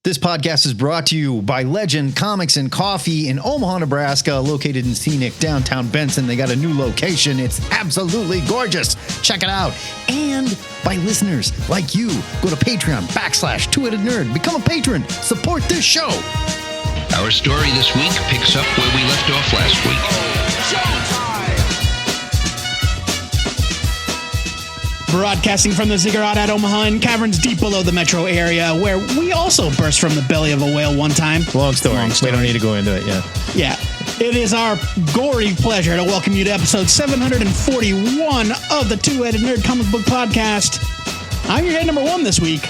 This podcast is brought to you by Legend Comics and Coffee in Omaha, Nebraska, located in scenic downtown Benson. They got a new location. It's absolutely gorgeous. Check it out. And by listeners like you. Go to Patreon.com/2headed nerd. Become a patron. Support this show. Our story this week picks up where we left off last week. Broadcasting from the ZIGGURAT at Omaha in caverns deep below the metro area, where we also burst from the belly of a whale one time. Long story. We don't need to go into it yet. Yeah. It is our gory pleasure to welcome you to episode 741 of the Two-Headed Nerd Comic Book Podcast. I'm your head number one this week,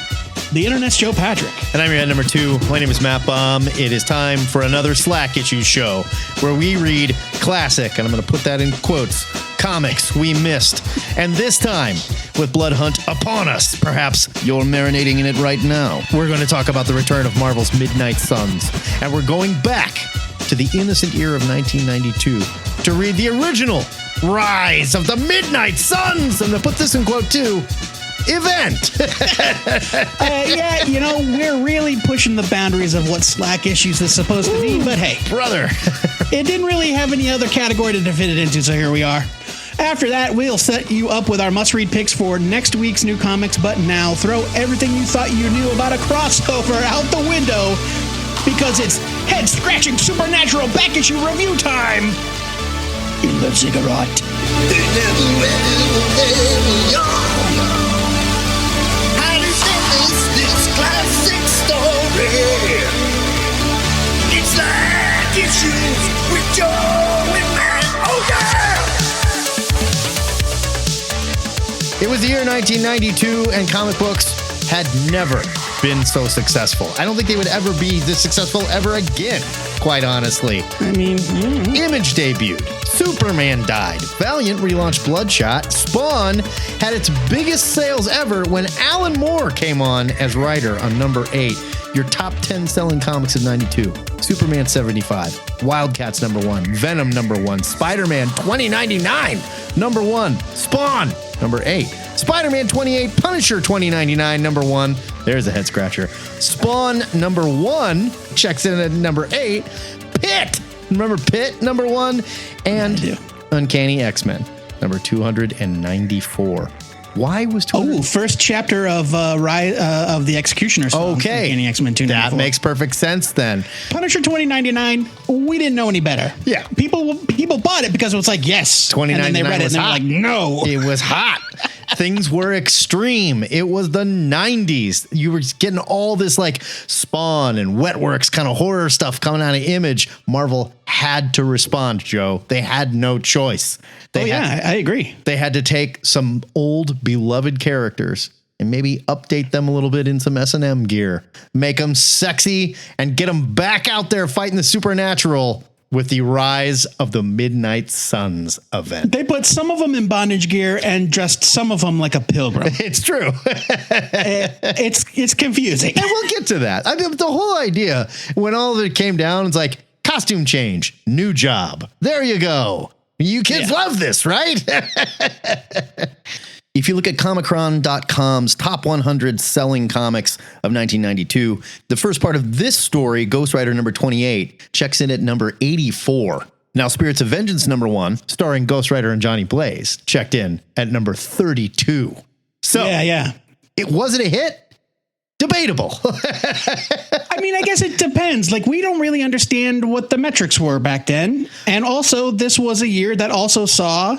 the Internet's Joe Patrick. And I'm your head number two. My name is Matt Baum. It is time for another Slack Issue show where we read classic, and I'm going to put that in quotes, comics we missed. And this time, with Blood Hunt upon us, perhaps you're marinating in it right now, we're going to talk about the return of Marvel's Midnight Suns. And we're going back to the innocent year of 1992 to read the original Rise of the Midnight Suns. I'm going to put this in quote too. Event. Yeah, you know, we're really pushing the boundaries of what Slack Issues is supposed to be, but hey. Brother. It didn't really have any other category to fit it into, so here we are. After that, we'll set you up with our must-read picks for next week's new comics, but now throw everything you thought you knew about a crossover out the window because it's head-scratching supernatural back issue review time in the ZIGGURAT. This classic story. It's like issues with Joe and Matt. Oh yeah! It was the year 1992, and comic books had never been so successful. I don't think they would ever be this successful ever again, quite honestly. I mean, Image debuted. Superman died. Valiant relaunched Bloodshot. Spawn had its biggest sales ever when Alan Moore came on as writer on number 8. Your top 10 selling comics of 92. Superman 75. Wildcats number 1. Venom number 1. Spider-Man 2099 number 1. Spawn number 8. Spider-Man 28. Punisher 2099 number 1. There's a head scratcher. Spawn number 1 checks in at number 8. Pitt. Remember Pitt number 1? And Uncanny X-Men number 294. Why was 294? Oh, first chapter of the Executioner song. Okay. Uncanny X-Men 294. That makes perfect sense then. Punisher 2099, we didn't know any better. Yeah. People bought it because it was like, yes. 2099 and then they read it and they were like, no. It was hot. Things were extreme. It was the 90s. You were getting all this like Spawn and Wetworks kind of horror stuff coming out of Image. Marvel had to respond, Joe. They had no choice. I agree. They had to take some old beloved characters and maybe update them a little bit in some S&M gear. Make them sexy and get them back out there fighting the supernatural with the Rise of the Midnight Suns event. They put some of them in bondage gear and dressed some of them like a pilgrim. It's true. It's confusing. And we'll get to that. I mean, the whole idea, when all of it came down, it's like, costume change, new job. There you go. You kids love this, right? If you look at Comicron.com's top 100 selling comics of 1992, the first part of this story, Ghost Rider number 28, checks in at number 84. Now, Spirits of Vengeance number 1, starring Ghost Rider and Johnny Blaze, checked in at number 32. So, yeah. It wasn't a hit? Debatable. I mean, I guess it depends. Like, we don't really understand what the metrics were back then. And also, this was a year that also saw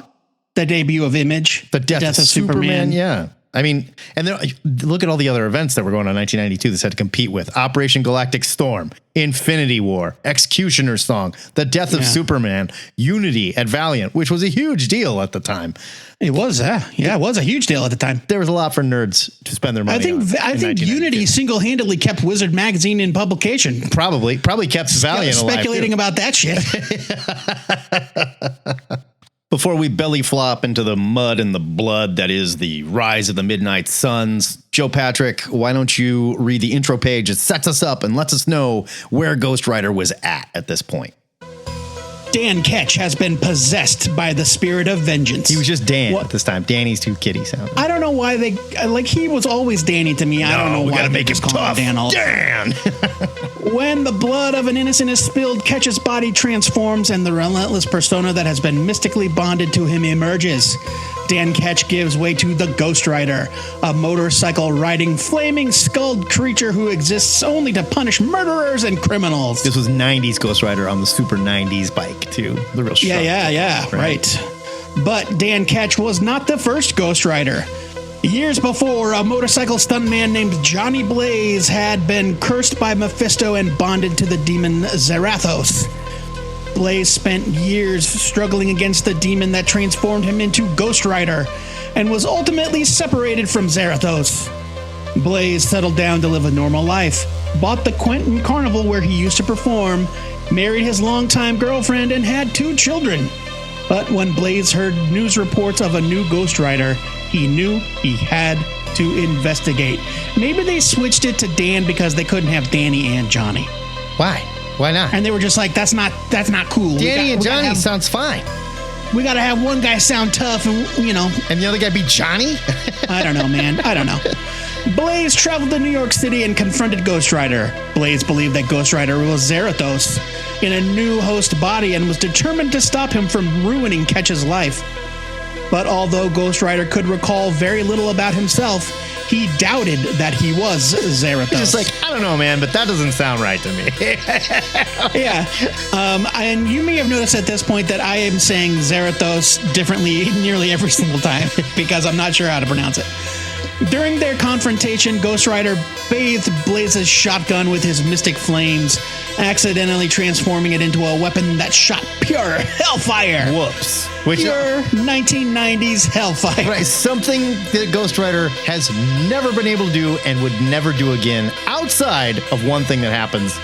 the debut of Image, the death of Superman. Yeah. I mean, and then look at all the other events that were going on in 1992 this had to compete with. Operation Galactic Storm, Infinity War, Executioner's Song, the death of Superman, Unity at Valiant, which was a huge deal at the time. It was, it was a huge deal at the time. There was a lot for nerds to spend their money on. I think Unity single-handedly kept Wizard Magazine in publication. Probably kept Valiant alive. Speculating about that shit. Before we belly flop into the mud and the blood that is the Rise of the Midnight Suns, Joe Patrick, why don't you read the intro page? It sets us up and lets us know where Ghost Rider was at this point. Dan Ketch has been possessed by the spirit of vengeance. He was just Dan at this time. Danny's too kiddie sounding. I don't know why they he was always Danny to me. I don't know why they just call him Dan all. Dan. When the blood of an innocent is spilled, Ketch's body transforms and the relentless persona that has been mystically bonded to him emerges. Dan Ketch gives way to the Ghost Rider, a motorcycle-riding, flaming skulled creature who exists only to punish murderers and criminals. This was 90s Ghost Rider on the super 90s bike, too. The real sharp. Yeah, right. But Dan Ketch was not the first Ghost Rider. Years before, a motorcycle stuntman named Johnny Blaze had been cursed by Mephisto and bonded to the demon Zarathos. Blaze spent years struggling against the demon that transformed him into Ghost Rider and was ultimately separated from Zarathos. Blaze settled down to live a normal life, bought the Quentin Carnival where he used to perform, married his longtime girlfriend, and had 2 children. But when Blaze heard news reports of a new Ghost Rider, he knew he had to investigate. Maybe they switched it to Dan because they couldn't have Danny and Johnny. Why? Why not? And they were just like, that's not cool. Danny and Johnny sounds fine. We got to have one guy sound tough and, And the other guy be Johnny? I don't know, man. I don't know. Blaze traveled to New York City and confronted Ghost Rider. Blaze believed that Ghost Rider was Zarathos in a new host body and was determined to stop him from ruining Ketch's life. But although Ghost Rider could recall very little about himself, he doubted that he was Zarathos. He's just like, I don't know, man, but that doesn't sound right to me. Yeah. And you may have noticed at this point that I am saying Zarathos differently nearly every single time because I'm not sure how to pronounce it. During their confrontation, Ghost Rider bathed Blaze's shotgun with his mystic flames, accidentally transforming it into a weapon that shot pure hellfire. Whoops. Pure 1990s hellfire. Right, something that Ghost Rider has never been able to do and would never do again outside of one thing that happens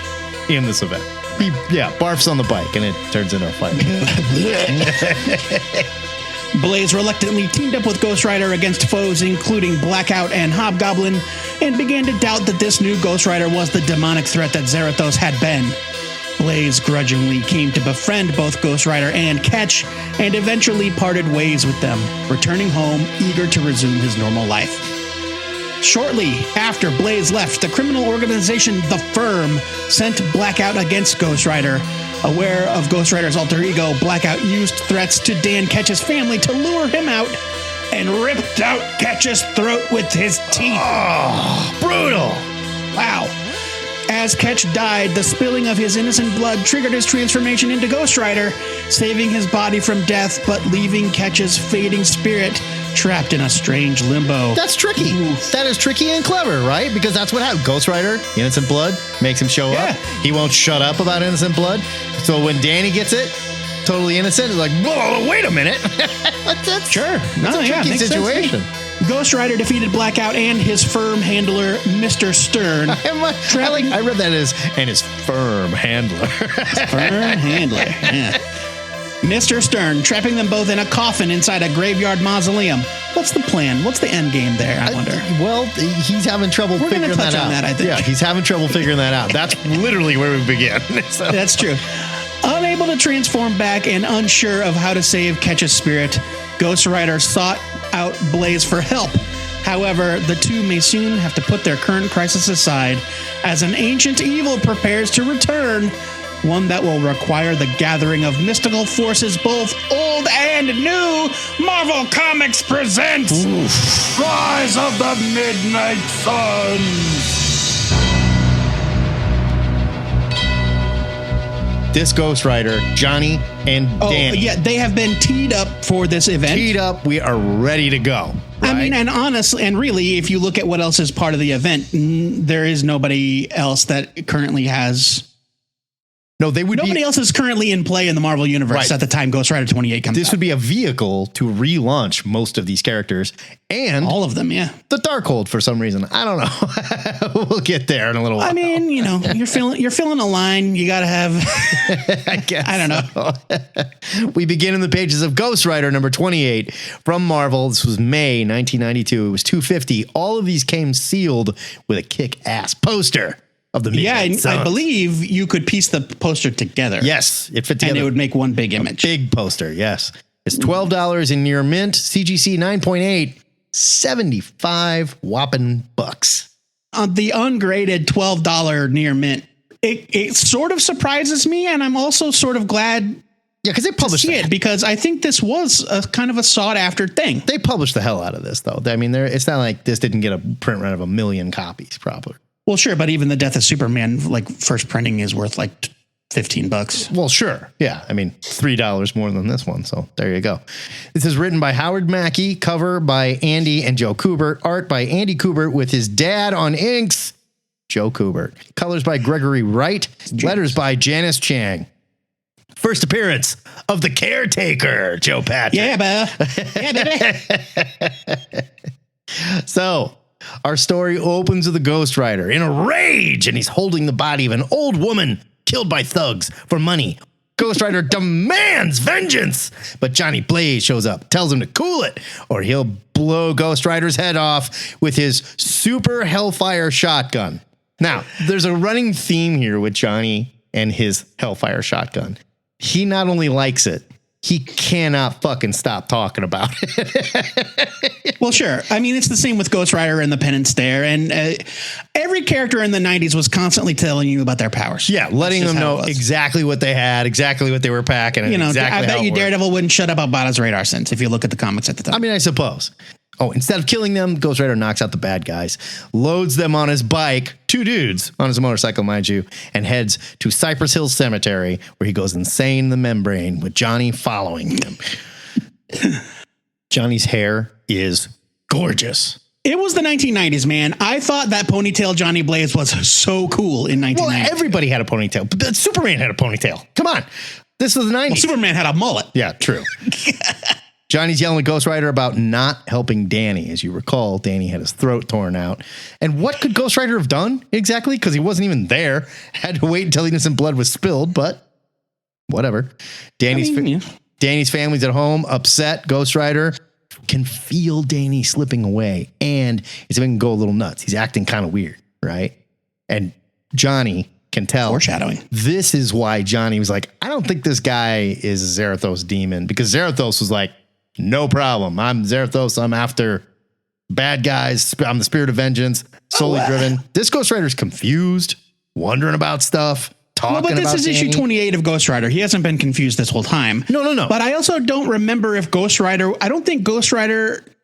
in this event. He, barfs on the bike and it turns into a fight. Blaze reluctantly teamed up with Ghost Rider against foes including Blackout and Hobgoblin and began to doubt that this new Ghost Rider was the demonic threat that Zarathos had been. Blaze grudgingly came to befriend both Ghost Rider and Ketch and eventually parted ways with them, returning home eager to resume his normal life. Shortly after Blaze left, the criminal organization The Firm sent Blackout against Ghost Rider. Aware of Ghost Rider's alter ego, Blackout used threats to Dan Ketch's family to lure him out and ripped out Ketch's throat with his teeth. Oh, brutal. Wow. As Ketch died, the spilling of his innocent blood triggered his transformation into Ghost Rider, saving his body from death, but leaving Ketch's fading spirit trapped in a strange limbo. That's tricky. Oof. That is tricky and clever, right? Because that's what happened. Ghost Rider, innocent blood, makes him show up. He won't shut up about innocent blood. So when Danny gets it, totally innocent, it's like, whoa, wait a minute. That's sure. That's a tricky situation. Ghost Rider defeated Blackout and his firm handler, Mr. Stern. I read that as, and his firm handler. Firm handler, yeah. Mr. Stern, trapping them both in a coffin inside a graveyard mausoleum. What's the plan? What's the end game there, I wonder? Well, he's having trouble figuring that out. We're going to touch on that, I think. Yeah, he's having trouble figuring that out. That's literally where we begin. So. That's true. Unable to transform back and unsure of how to save Ketch's spirit, Ghost Rider sought out Blaze for help. However, the two may soon have to put their current crisis aside as an ancient evil prepares to return, one that will require the gathering of mystical forces both old and new. Marvel Comics presents Rise of the Midnight Suns. This Ghost Rider, Johnny and Danny. Yeah, they have been teed up for this event. Teed up, we are ready to go. Right? I mean, and honestly, and really, if you look at what else is part of the event, there is nobody else that currently has... No, nobody else is currently in play in the Marvel Universe at the time Ghost Rider 28 comes out. This would be a vehicle to relaunch most of these characters and all of them, yeah. The Darkhold for some reason. I don't know. We'll get there in a little while. I mean, you're filling a line. You got to have I guess. I don't know. We begin in the pages of Ghost Rider number 28 from Marvel. This was May 1992. It was $250. All of these came sealed with a kick-ass poster. of the Yeah, Midnight and Suns. I believe you could piece the poster together. Yes, it fit together. And it would make one big image. Big poster, yes. It's $12 in near mint, CGC 9.8, 75 whopping bucks. On the ungraded $12 near mint, it sort of surprises me, and I'm also sort of glad Yeah, because they published it, because I think this was a kind of a sought after thing. They published the hell out of this, though. I mean, it's not like this didn't get a print run of 1 million copies, probably. Well, sure, but even the Death of Superman, like first printing, is worth like $15. Well, sure. Yeah. I mean, $3 more than this one. So there you go. This is written by Howard Mackey, cover by Andy and Joe Kubert, art by Andy Kubert with his dad on inks, Joe Kubert, colors by Gregory Wright, letters by Janice Chang. First appearance of the Caretaker, Joe Patrick. Yeah, baby. So our story opens with a Ghost Rider in a rage, and he's holding the body of an old woman killed by thugs for money. Ghost Rider demands vengeance, but Johnny Blaze shows up, tells him to cool it, or he'll blow Ghost Rider's head off with his super Hellfire shotgun. Now, there's a running theme here with Johnny and his Hellfire shotgun. He not only likes it, he cannot fucking stop talking about it. Well, sure. I mean, it's the same with Ghost Rider and the Penance there. And every character in the 90s was constantly telling you about their powers. Yeah, letting them know exactly what they had, exactly what they were packing. You know, exactly I bet you Daredevil wouldn't shut up about his radar sense if you look at the comics at the time. I mean, I suppose. Oh, instead of killing them, Ghost Rider knocks out the bad guys, loads them on his bike, 2 dudes on his motorcycle, mind you, and heads to Cypress Hill Cemetery, where he goes insane in the membrane with Johnny following him. Johnny's hair is gorgeous. It was the 1990s, man. I thought that ponytail Johnny Blaze was so cool in 1990. Well, everybody had a ponytail. But Superman had a ponytail. Come on. This was the 90s. Well, Superman had a mullet. Yeah, true. Johnny's yelling at Ghost Rider about not helping Danny. As you recall, Danny had his throat torn out. And what could Ghost Rider have done exactly? Because he wasn't even there. Had to wait until innocent blood was spilled, but whatever. Danny's family's at home, upset. Ghost Rider can feel Danny slipping away, and he's even go a little nuts. He's acting kind of weird, right? And Johnny can tell. Foreshadowing. This is why Johnny was like, I don't think this guy is a Zarathos demon, because Zarathos was like, no problem. I'm Zarathos. I'm after bad guys. I'm the spirit of vengeance, solely driven. This Ghost Rider's confused, wondering about stuff, talking about. Well, but this is issue 28 of Ghost Rider. He hasn't been confused this whole time. No. But I also don't remember if Ghost Rider. I don't think Ghost Rider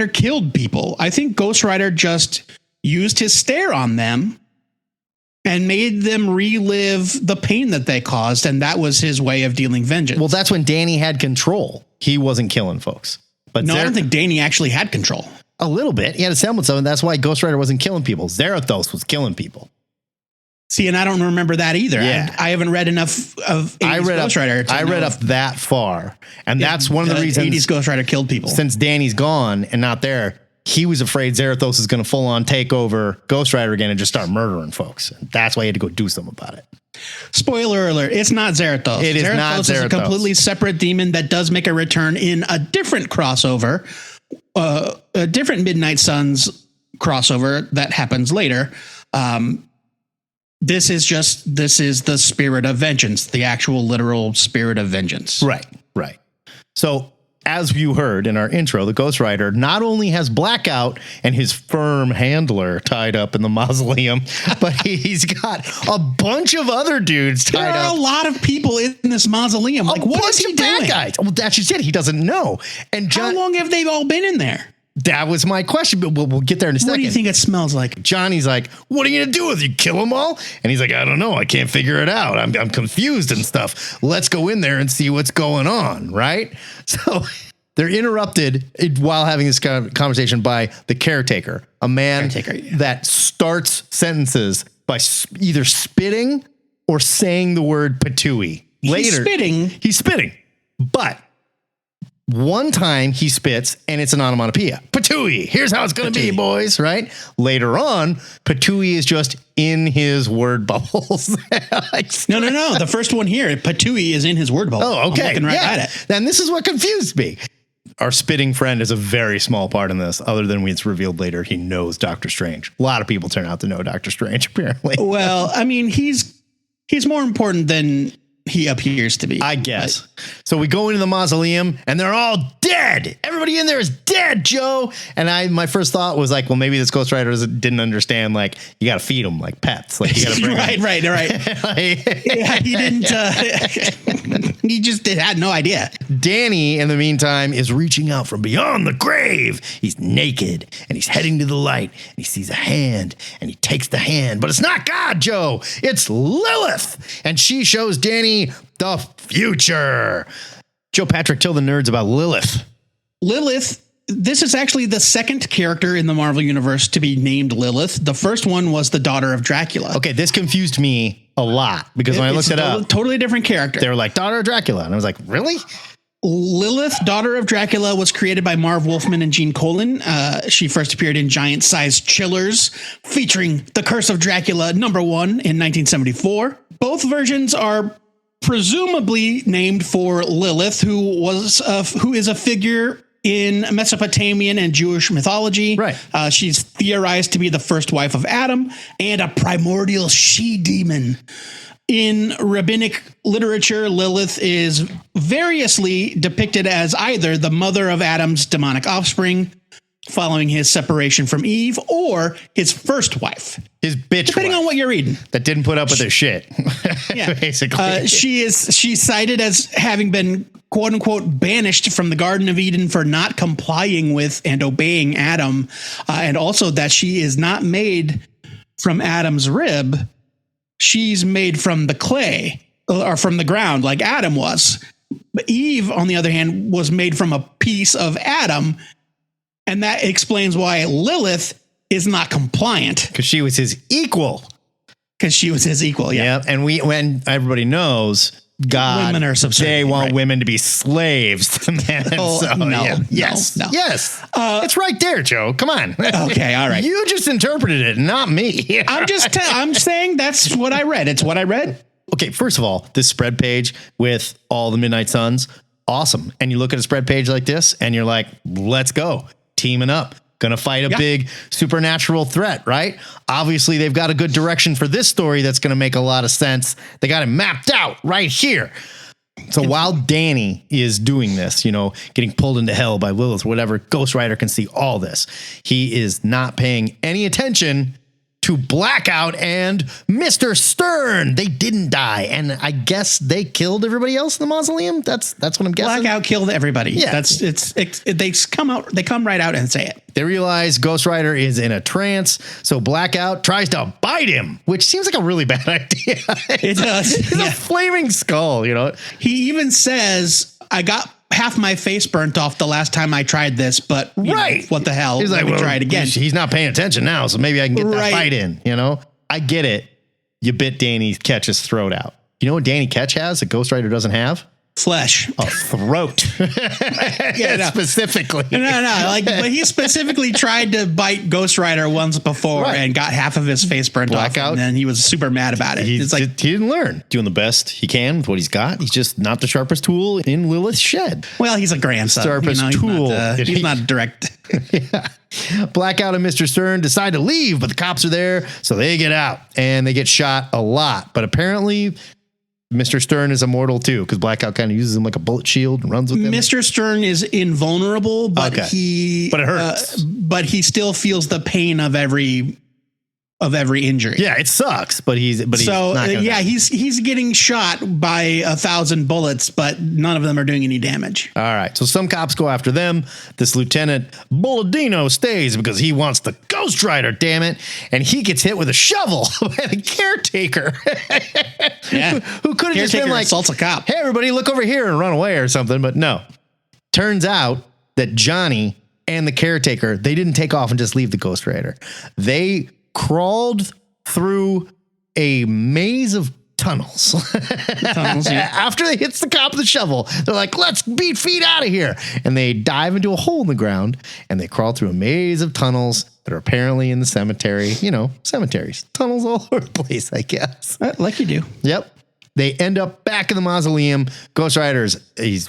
killed people. I think Ghost Rider just used his stare on them and made them relive the pain that they caused, and that was his way of dealing vengeance. Well, that's when Danny had control. He wasn't killing folks. But no, I don't think Danny actually had control. A little bit. He had a semblance of it. That's why Ghost Rider wasn't killing people. Zarathos was killing people. See, and I don't remember that either. Yeah. I haven't read enough of 80s Ghost Rider. I read up that far, and that's one of the reasons 80s Ghost Rider killed people. Since Danny's gone and not there, he was afraid Zarathos is going to full on take over Ghost Rider again and just start murdering folks. And that's why he had to go do something about it. Spoiler alert, it's not Zarathos. It is not Zarathos. Is a completely separate demon that does make a return in a different crossover, a different Midnight Suns crossover that happens later. This is the spirit of vengeance, the actual literal spirit of vengeance. Right. So, as you heard in our intro, the Ghost Rider not only has Blackout and his firm handler tied up in the mausoleum, but he's got a bunch of other dudes tied up. There are a lot of people in this mausoleum. Like, what is he doing? Guys. Well, that's just it. He doesn't know. And how long have they all been in there? That was my question, but we'll get there in a second. What do you think it smells like? Johnny's like, what are you going to do with it? You kill them all? And he's like, I don't know. I can't figure it out. I'm confused and stuff. Let's go in there and see what's going on, right? So they're interrupted while having this conversation by the Caretaker, a man that starts sentences by either spitting or saying the word patooey. Later, He's spitting. But one time he spits and it's an onomatopoeia. Patooey. Here's how it's going to be, boys, right? Later on, patooey is just in his word bubbles. No. The first one here, patooey is in his word bubble. Oh, okay. I'm looking right at it. And this is what confused me. Our spitting friend is a very small part in this, other than when it's revealed later he knows Doctor Strange. A lot of people turn out to know Doctor Strange, apparently. Well, I mean, he's more important than he appears to be, I guess. So we go into the mausoleum and they're all dead. Everybody in there is dead, Joe. And my first thought was like, well, maybe this Ghost Rider didn't understand, like, you got to feed them like pets. Like, you got to bring right. Yeah, he didn't. He just had no idea. Danny, in the meantime, is reaching out from beyond the grave. He's naked and he's heading to the light. And he sees a hand and he takes the hand. But it's not God, Joe. It's Lilith. And she shows Danny the future. Joe Patrick, tell the nerds about Lilith. Lilith, this is actually the second character in the Marvel Universe to be named Lilith. The first one was the daughter of Dracula. Okay, this confused me a lot because when I looked it up, totally different character. They were like, daughter of Dracula. And I was like, really? Lilith, daughter of Dracula, was created by Marv Wolfman and Gene Colan. She first appeared in giant-sized chillers featuring The Curse of Dracula #1 in 1974. Both versions are presumably named for Lilith, who is a figure in Mesopotamian and Jewish mythology. Right. She's theorized to be the first wife of Adam and a primordial she-demon. In rabbinic literature, Lilith is variously depicted as either the mother of Adam's demonic offspring following his separation from Eve, or his first wife. His bitch depending wife on what you're reading. That didn't put up with their shit. Yeah. Basically. She's cited as having been quote unquote banished from the Garden of Eden for not complying with and obeying Adam. And also that she is not made from Adam's rib. She's made from the clay or from the ground like Adam was. But Eve, on the other hand, was made from a piece of Adam. And that explains why Lilith is not compliant. Because she was his equal. Yeah. And when everybody knows God, women are subservient, they want right. women to be slaves to men. Oh, so, no, yeah. no, Yes. no. Yes. It's right there, Joe. Come on. Okay. All right. You just interpreted it, not me. I'm saying that's what I read. It's what I read. Okay. First of all, this spread page with all the Midnight Suns, awesome. And you look at a spread page like this and you're like, let's go. Teaming up. Gonna fight a big supernatural threat, right? Obviously, they've got a good direction for this story that's gonna make a lot of sense. They got it mapped out right here. So while Danny is doing this, getting pulled into hell by Lilith, whatever, Ghost Rider can see all this. He is not paying any attention to Blackout and Mr. Stern. They didn't die. And I guess they killed everybody else in the mausoleum. That's what I'm guessing. Blackout killed everybody. Yeah. They come right out and say it. They realize Ghost Rider is in a trance, so Blackout tries to bite him, which seems like a really bad idea. It does. It's a flaming skull, He even says, I got half my face burnt off the last time I tried this, but what the hell? He's like, Let me try it again. He's not paying attention now, so maybe I can get that fight in, I get it. You bit Danny Ketch's throat out. You know what Danny Ketch has that Ghost Rider doesn't have? Flesh. A throat. Specifically. No. But he specifically tried to bite Ghost Rider once before and got half of his face burnt off. And then he was super mad about it. He didn't learn. Doing the best he can with what he's got. He's just not the sharpest tool in Lilith's shed. Well, he's a grandson. Sharpest tool. He's not direct. Yeah. Blackout and Mr. Stern decide to leave, but the cops are there, so they get out and they get shot a lot. But apparently Mr. Stern is immortal too, because Blackout kind of uses him like a bullet shield and runs with him. Mr. Stern is invulnerable, but but it hurts. But he still feels the pain of every injury. Yeah, it sucks, but he's not gonna die. he's getting shot by 1,000 bullets, but none of them are doing any damage. All right, so some cops go after them. This Lieutenant Bolladino stays because he wants the Ghost Rider, damn it, and he gets hit with a shovel by the Caretaker. Yeah, who could have just been like, assaults a cop. Hey, everybody, look over here and run away or something, but no. Turns out that Johnny and the Caretaker, they didn't take off and just leave the Ghost Rider. They crawled through a maze of tunnels. After they hits the cop with the shovel, they're like, let's beat feet out of here. And they dive into a hole in the ground and they crawl through a maze of tunnels that are apparently in the cemetery. Cemeteries, tunnels all over the place, I guess. Like you do. Yep. They end up back in the mausoleum. Ghost Rider's, he's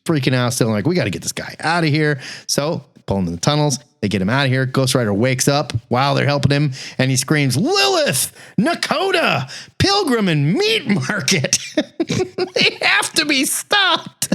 freaking out still. Like, we got to get this guy out of here. So pull him in the tunnels. They get him out of here. Ghost Rider wakes up while they're helping him, and he screams, Lilith, Nakota, Pilgrim, and Meat Market. They have to be stopped.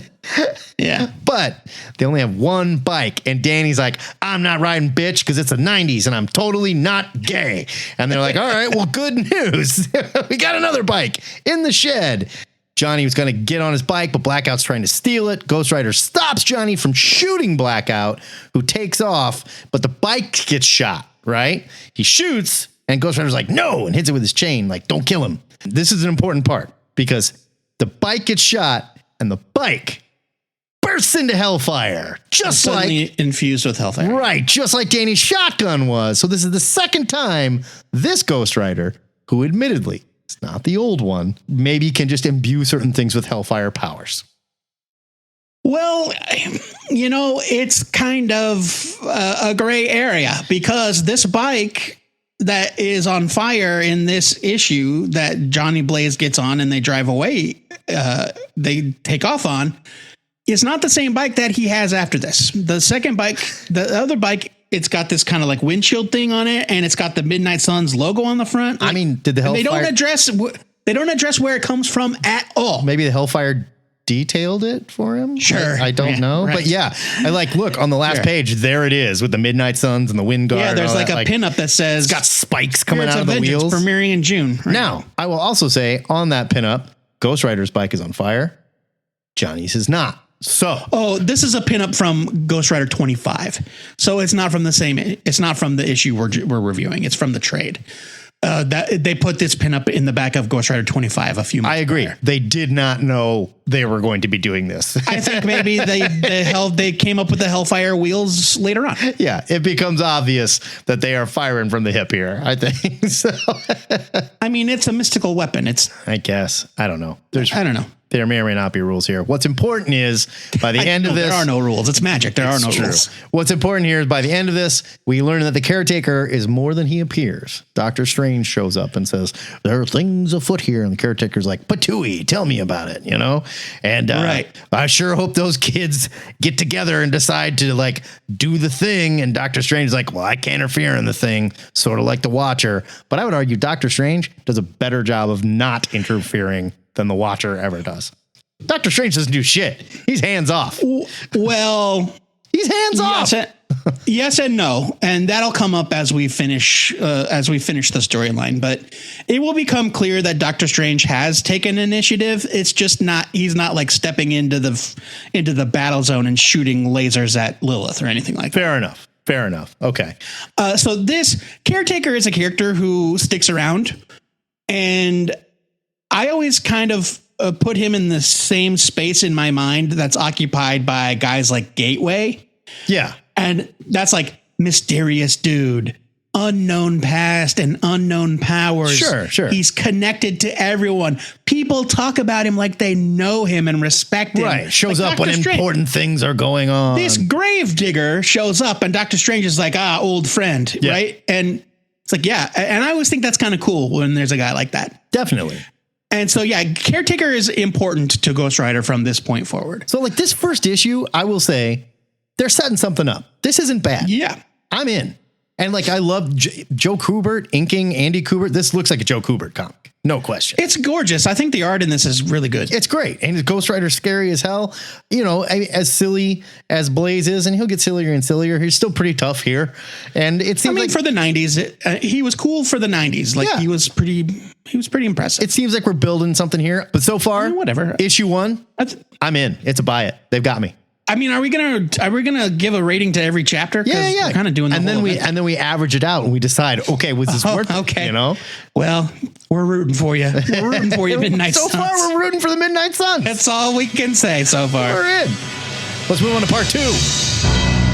Yeah. But they only have one bike, and Danny's like, I'm not riding, bitch, because it's the 90s, and I'm totally not gay. And they're like, all right, well, good news. We got another bike in the shed. Johnny was going to get on his bike, but Blackout's trying to steal it. Ghost Rider stops Johnny from shooting Blackout, who takes off, but the bike gets shot, right? He shoots, and Ghost Rider's like, no, and hits it with his chain, like, don't kill him. This is an important part, because the bike gets shot, and the bike bursts into hellfire, just like infused with hellfire. Right, just like Danny's shotgun was. So this is the second time this Ghost Rider, who admittedly it's not the old one, maybe can just imbue certain things with hellfire powers. Well, you know, it's kind of a gray area, because this bike that is on fire in this issue that Johnny Blaze gets on and they drive away, they take off on, is not the same bike that he has after this. The second bike, the other bike, it's got this kind of like windshield thing on it, and it's got the Midnight Suns logo on the front. I mean, did the Hellfire... They don't address where it comes from at all. Maybe the Hellfire detailed it for him? Sure. I don't know. Right. But yeah, I like, look, on the last page, there it is with the Midnight Suns and the wind guard. Yeah, there's like a pinup that says... It's got spikes coming out of the wheels. Premiering in June. Right? Now, I will also say on that pinup, Ghost Rider's bike is on fire. Johnny's is not. So, this is a pinup from Ghost Rider 25. So it's not from the issue we're reviewing. It's from the trade. That they put this pinup in the back of Ghost Rider 25 a few months. I agree. Prior. They did not know they were going to be doing this. I think maybe they came up with the Hellfire wheels later on. Yeah, it becomes obvious that they are firing from the hip here, I think. So I mean, it's a mystical weapon. I guess. I don't know. I don't know. There may or may not be rules here. What's important is by the end of this... There are no rules. It's magic. There are no rules. What's important here is by the end of this, we learn that the Caretaker is more than he appears. Dr. Strange shows up and says, there are things afoot here. And the Caretaker's like, Patooey, tell me about it, you know? And I sure hope those kids get together and decide to like do the thing. And Dr. Strange is like, well, I can't interfere in the thing, sort of like the Watcher. But I would argue Dr. Strange does a better job of not interfering than the Watcher ever does. Doctor Strange doesn't do shit. He's hands off. Well, he's hands off. Yes and no, and that'll come up as we finish the storyline. But it will become clear that Doctor Strange has taken initiative. It's just not. He's not like stepping into the battle zone and shooting lasers at Lilith or anything like that. Fair enough. Okay. So this Caretaker is a character who sticks around, and I always kind of put him in the same space in my mind that's occupied by guys like Gateway. Yeah. And that's like mysterious dude, unknown past and unknown powers. Sure. He's connected to everyone. People talk about him like they know him and respect him. Right. Shows up when important things are going on. This Gravedigger shows up and Dr. Strange is like, old friend. Yeah. Right. And it's like, yeah. And I always think that's kind of cool when there's a guy like that. Definitely. And so, yeah, Caretaker is important to Ghost Rider from this point forward. So like this first issue, I will say they're setting something up. This isn't bad. Yeah. I'm in. And like, I love Joe Kubert inking Andy Kubert. This looks like a Joe Kubert comic. No question. It's gorgeous. I think the art in this is really good. It's great. And Ghost Rider's scary as hell. You know, as silly as Blaze is, and he'll get sillier and sillier. He's still pretty tough here. And it seems like for the 90s, he was cool for the 90s. Like he was pretty impressive. It seems like we're building something here. But so far, whatever. Issue 1, I'm in. It's a buy it. They've got me. I mean, are we gonna give a rating to every chapter? Yeah. We're kind of doing that. And then we average it out and we decide, okay, was this worth it? Okay. You know? Well, we're rooting for you. We're rooting for you, Midnight Suns. So far, we're rooting for the Midnight Suns. That's all we can say so far. We're in. Let's move on to part 2.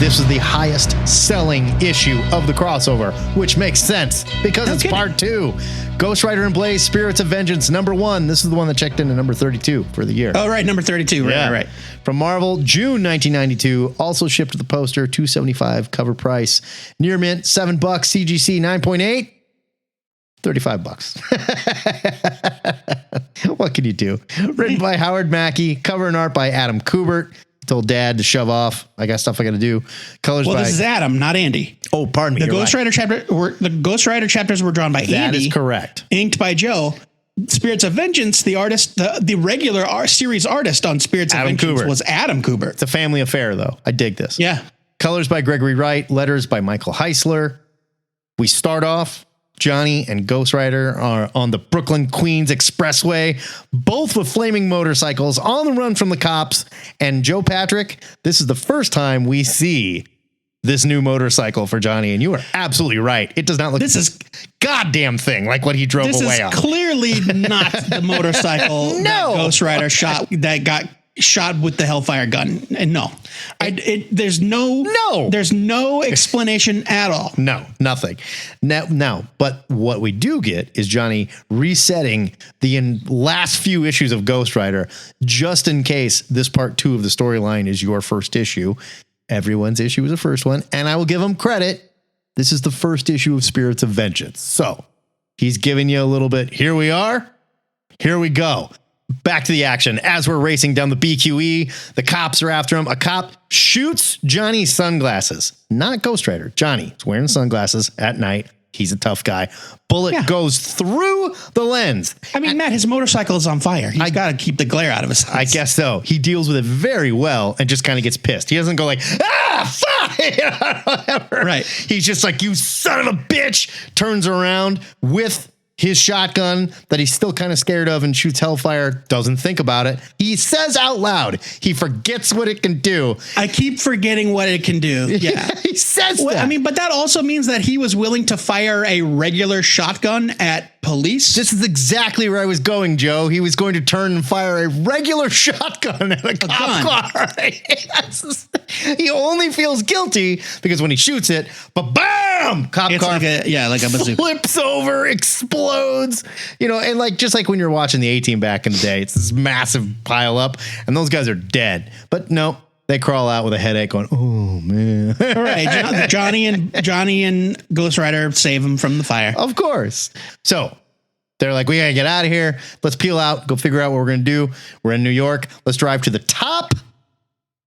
This is the highest selling issue of the crossover, which makes sense because it's part 2. Ghost Rider and Blaze, Spirits of Vengeance, #1. This is the one that checked into number 32 for the year. Oh, right. Number 32. Right. From Marvel, June 1992. Also shipped to the poster, $2.75 cover price. Near mint, $7. CGC 9.8. $35. What can you do? Written by Howard Mackey, cover and art by Adam Kubert. Told Dad to shove off. I got stuff I got to do. Colors by... this is Adam, not Andy. Oh, pardon me. The Ghost Rider chapters were drawn by Andy. That is correct. Inked by Joe. Spirits of Vengeance, the artist, the regular series artist on Spirits of Vengeance was Adam Kubert. It's a family affair, though. I dig this. Yeah. Colors by Gregory Wright. Letters by Michael Heisler. We start off. Johnny and Ghost Rider are on the Brooklyn Queens Expressway, both with flaming motorcycles on the run from the cops. And Joe Patrick, this is the first time we see this new motorcycle for Johnny. And you are absolutely right. It does not look this goddamn thing like what he drove away on. This is clearly not the motorcycle that Ghost Rider got shot with the Hellfire gun. And there's no explanation at all. No, nothing. Now, but what we do get is Johnny resetting the last few issues of Ghost Rider, just in case this part 2 of the storyline is your first issue. Everyone's issue was the first one, and I will give him credit. This is the first issue of Spirits of Vengeance. So he's giving you a little bit. Here we are. Here we go. Back to the action. As we're racing down the BQE, the cops are after him. A cop shoots Johnny's sunglasses. Not Ghost Rider. Johnny is wearing sunglasses at night. He's a tough guy. Bullet goes through the lens. I mean, Matt, his motorcycle is on fire. He's got to keep the glare out of his eyes. I guess so. He deals with it very well and just kind of gets pissed. He doesn't go like, fuck! Right. He's just like, you son of a bitch. Turns around with his shotgun that he's still kind of scared of and shoots Hellfire. Doesn't think about it. He says out loud, he forgets what it can do. I keep forgetting what it can do. Yeah. He says that. I mean, but that also means that he was willing to fire a regular shotgun at police. This is exactly where I was going, Joe. He was going to turn and fire a regular shotgun at a cop car. Yes. He only feels guilty because when he shoots it, bam! Cop car like a bazooka. Flips over, explodes. And just like when you're watching the A-Team back in the day, it's this massive pile up, and those guys are dead. But no, they crawl out with a headache going, oh, man. All right, Johnny and Ghost Rider save him from the fire. Of course. So they're like, we got to get out of here. Let's peel out, go figure out what we're going to do. We're in New York. Let's drive to the top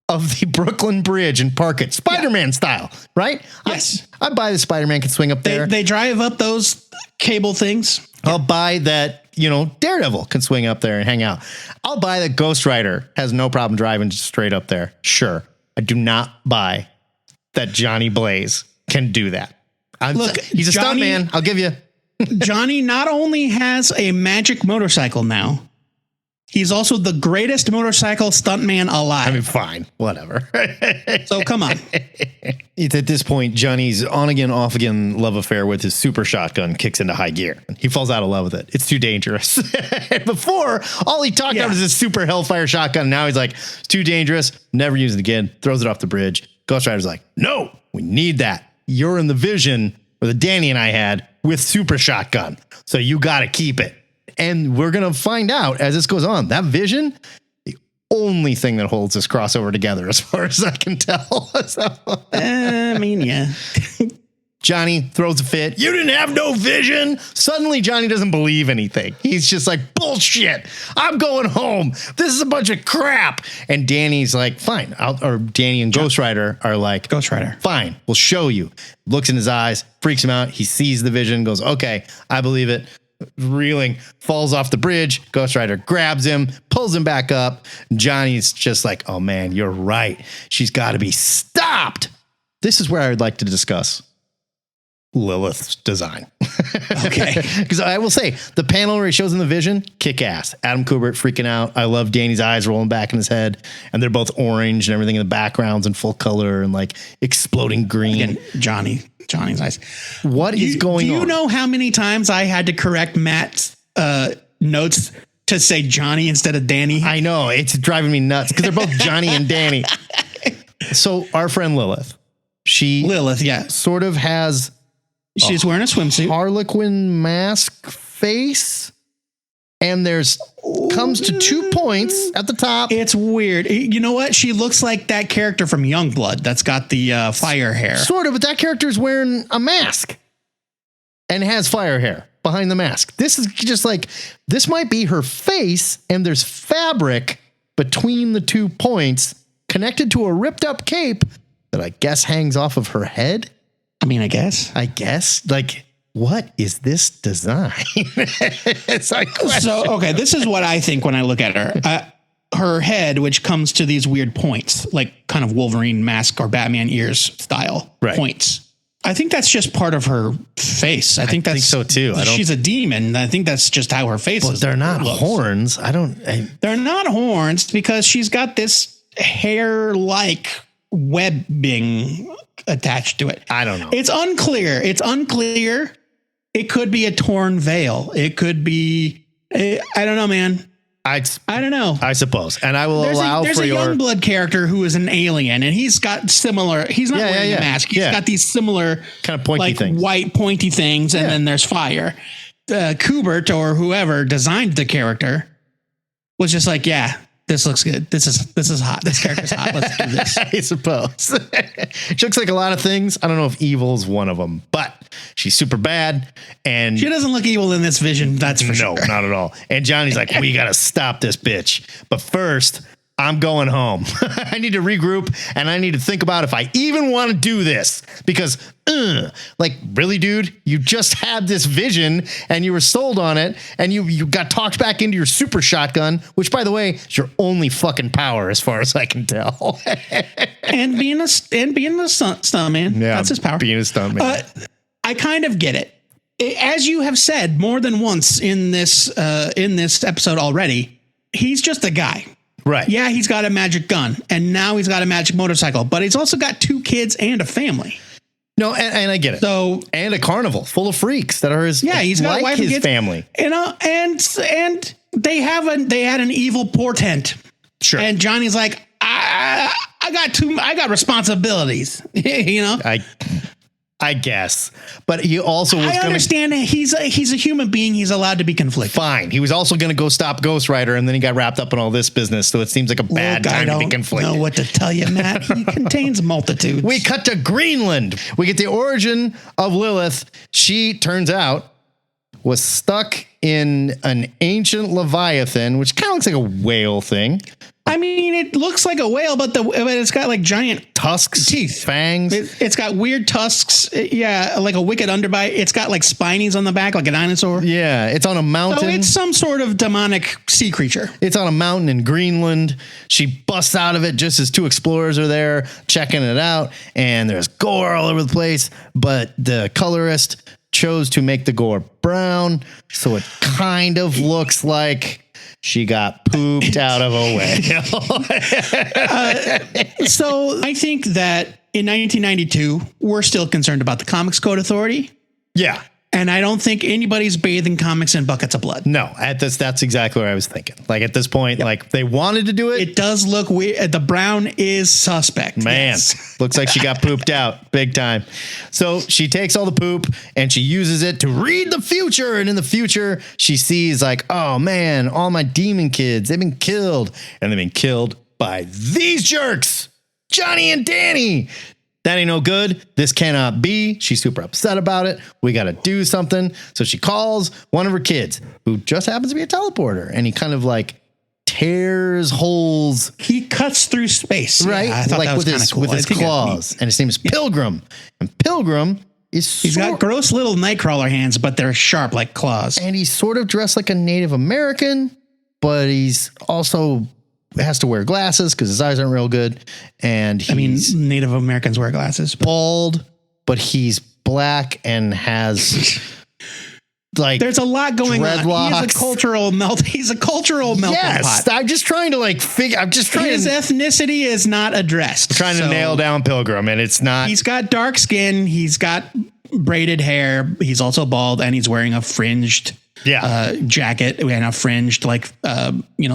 of the Brooklyn Bridge and park it Spider-Man style, right? Yes. I buy the Spider-Man can swing up there. They drive up those cable things. I'll buy that, Daredevil can swing up there and hang out. I'll buy that Ghost Rider has no problem driving just straight up there. Sure. I do not buy that Johnny Blaze can do that. Look, he's a stuntman. I'll give you. Johnny not only has a magic motorcycle now, he's also the greatest motorcycle stuntman alive. I mean, fine, whatever. So come on. It's at this point, Johnny's on again, off again love affair with his super shotgun kicks into high gear. He falls out of love with it. It's too dangerous. Before, all he talked about was his super Hellfire shotgun. Now he's like, it's too dangerous. Never use it again. Throws it off the bridge. Ghost Rider's like, no, we need that. You're in the vision or the Danny and I had with super shotgun. So you got to keep it. And we're going to find out as this goes on, that vision, the only thing that holds this crossover together as far as I can tell. I mean, yeah. Johnny throws a fit. You didn't have no vision. Suddenly Johnny doesn't believe anything. He's just like, bullshit. I'm going home. This is a bunch of crap. And Danny's like, fine. Danny and Ghost Rider are like, Ghost Rider, fine. We'll show you. Looks in his eyes, freaks him out. He sees the vision, goes, okay, I believe it. Reeling, falls off the bridge. Ghost Rider grabs him, pulls him back up. Johnny's just like, oh man, you're right. She's got to be stopped. This is where I would like to discuss Lilith's design. Okay. Because I will say, the panel where he shows him the vision, kick ass. Adam Kubert freaking out. I love Danny's eyes rolling back in his head, and they're both orange and everything in the background's in full color and like exploding green. Again, Johnny's eyes. What is going on? Do you know how many times I had to correct Matt's notes to say Johnny instead of Danny? I know. It's driving me nuts because they're both Johnny and Danny. So our friend Lilith, sort of has... She's wearing a swimsuit. Harlequin mask face. And comes to 2 points at the top. It's weird. You know what? She looks like that character from Youngblood that's got the fire hair. Sort of, but that character's wearing a mask and has fire hair. behind the mask. This is just like, this might be her face, and there's fabric between the 2 points connected to a ripped up cape that I guess hangs off of her head. I mean, I guess. Like, what is this design? So, okay, this is what I think when I look at her. Her head, which comes to these weird points, like kind of Wolverine mask or Batman ears style points. I think that's just part of her face. I think so too. She's a demon. I think that's just how her face is. They're not horns. They're not horns because she's got this hair-like webbing attached to it. I don't know. It's unclear. It could be a torn veil. It could be, I don't know, man. I don't know. I suppose. And I will allow there's a Youngblood character who is an alien, and he's got similar, he's not wearing a mask. He's got these similar kind of pointy things, white pointy things. And then there's fire. Kubert or whoever designed the character was just like, yeah, this looks good. This is hot. This character's hot. Let's do this. I suppose. She looks like a lot of things. I don't know if evil's one of them, but she's super bad. And she doesn't look evil in this vision. That's for sure. No, not at all. And Johnny's like, we got to stop this bitch. But first, I'm going home. I need to regroup, and I need to think about if I even want to do this, because like, really, dude, you just had this vision and you were sold on it, and you got talked back into your super shotgun, which, by the way, is your only fucking power as far as I can tell. and being a stuntman. Yeah, that's his power. Being a stuntman. I kind of get it. As you have said more than once in this episode already, he's just a guy. Right. Yeah, he's got a magic gun, and now he's got a magic motorcycle, but he's also got 2 kids and a family. No, and I get it. So, and a carnival full of freaks that are his. Yeah, he's got a wife and kids, family. You know, and they had an evil portent. Sure. And Johnny's like, I got responsibilities. You know. I guess, but he also was. I understand he's a human being. He's allowed to be conflicted. Fine. He was also going to go stop Ghost Rider, and then he got wrapped up in all this business. So it seems like a bad time to be conflicted. I don't know what to tell you, Matt. He contains multitudes. We cut to Greenland. We get the origin of Lilith. She turns out was stuck in an ancient Leviathan, which kind of looks like a whale thing. I mean, it looks like a whale, but it's got like giant tusks, teeth, fangs. It's got weird tusks. Yeah, like a wicked underbite. It's got like spinies on the back, like a dinosaur. Yeah, it's on a mountain. So it's some sort of demonic sea creature. It's on a mountain in Greenland. She busts out of it just as 2 explorers are there checking it out, and there's gore all over the place. But the colorist chose to make the gore brown, so it kind of looks like she got pooped out of a whale. So I think that in 1992, we're still concerned about the Comics Code Authority. Yeah. And I don't think anybody's bathing comics in buckets of blood. No, that's exactly what I was thinking. Like at this point, like they wanted to do it. It does look weird. The brown is suspect. Man, yes. Looks like she got pooped out big time. So she takes all the poop and she uses it to read the future. And in the future, she sees like, oh man, all my demon kids, they've been killed. And they've been killed by these jerks, Johnny and Danny. That ain't no good. This cannot be. She's super upset about it. We got to do something. So she calls one of her kids, who just happens to be a teleporter. And he kind of like tears holes. He cuts through space. Right? Yeah, I thought like that was with his claws. And his name is Pilgrim. And Pilgrim is he's got gross little nightcrawler hands, but they're sharp like claws. And he's sort of dressed like a Native American, but he's also has to wear glasses because his eyes aren't real good. And he's Native Americans wear glasses. Bald, but he's black and has like there's a lot going dreadlocks. On. He's a cultural melting pot. I'm just trying to like figure. I'm just trying. His ethnicity is not addressed. I'm trying to nail down Pilgrim, and it's not. He's got dark skin. He's got braided hair. He's also bald, and he's wearing a fringed jacket and a fringed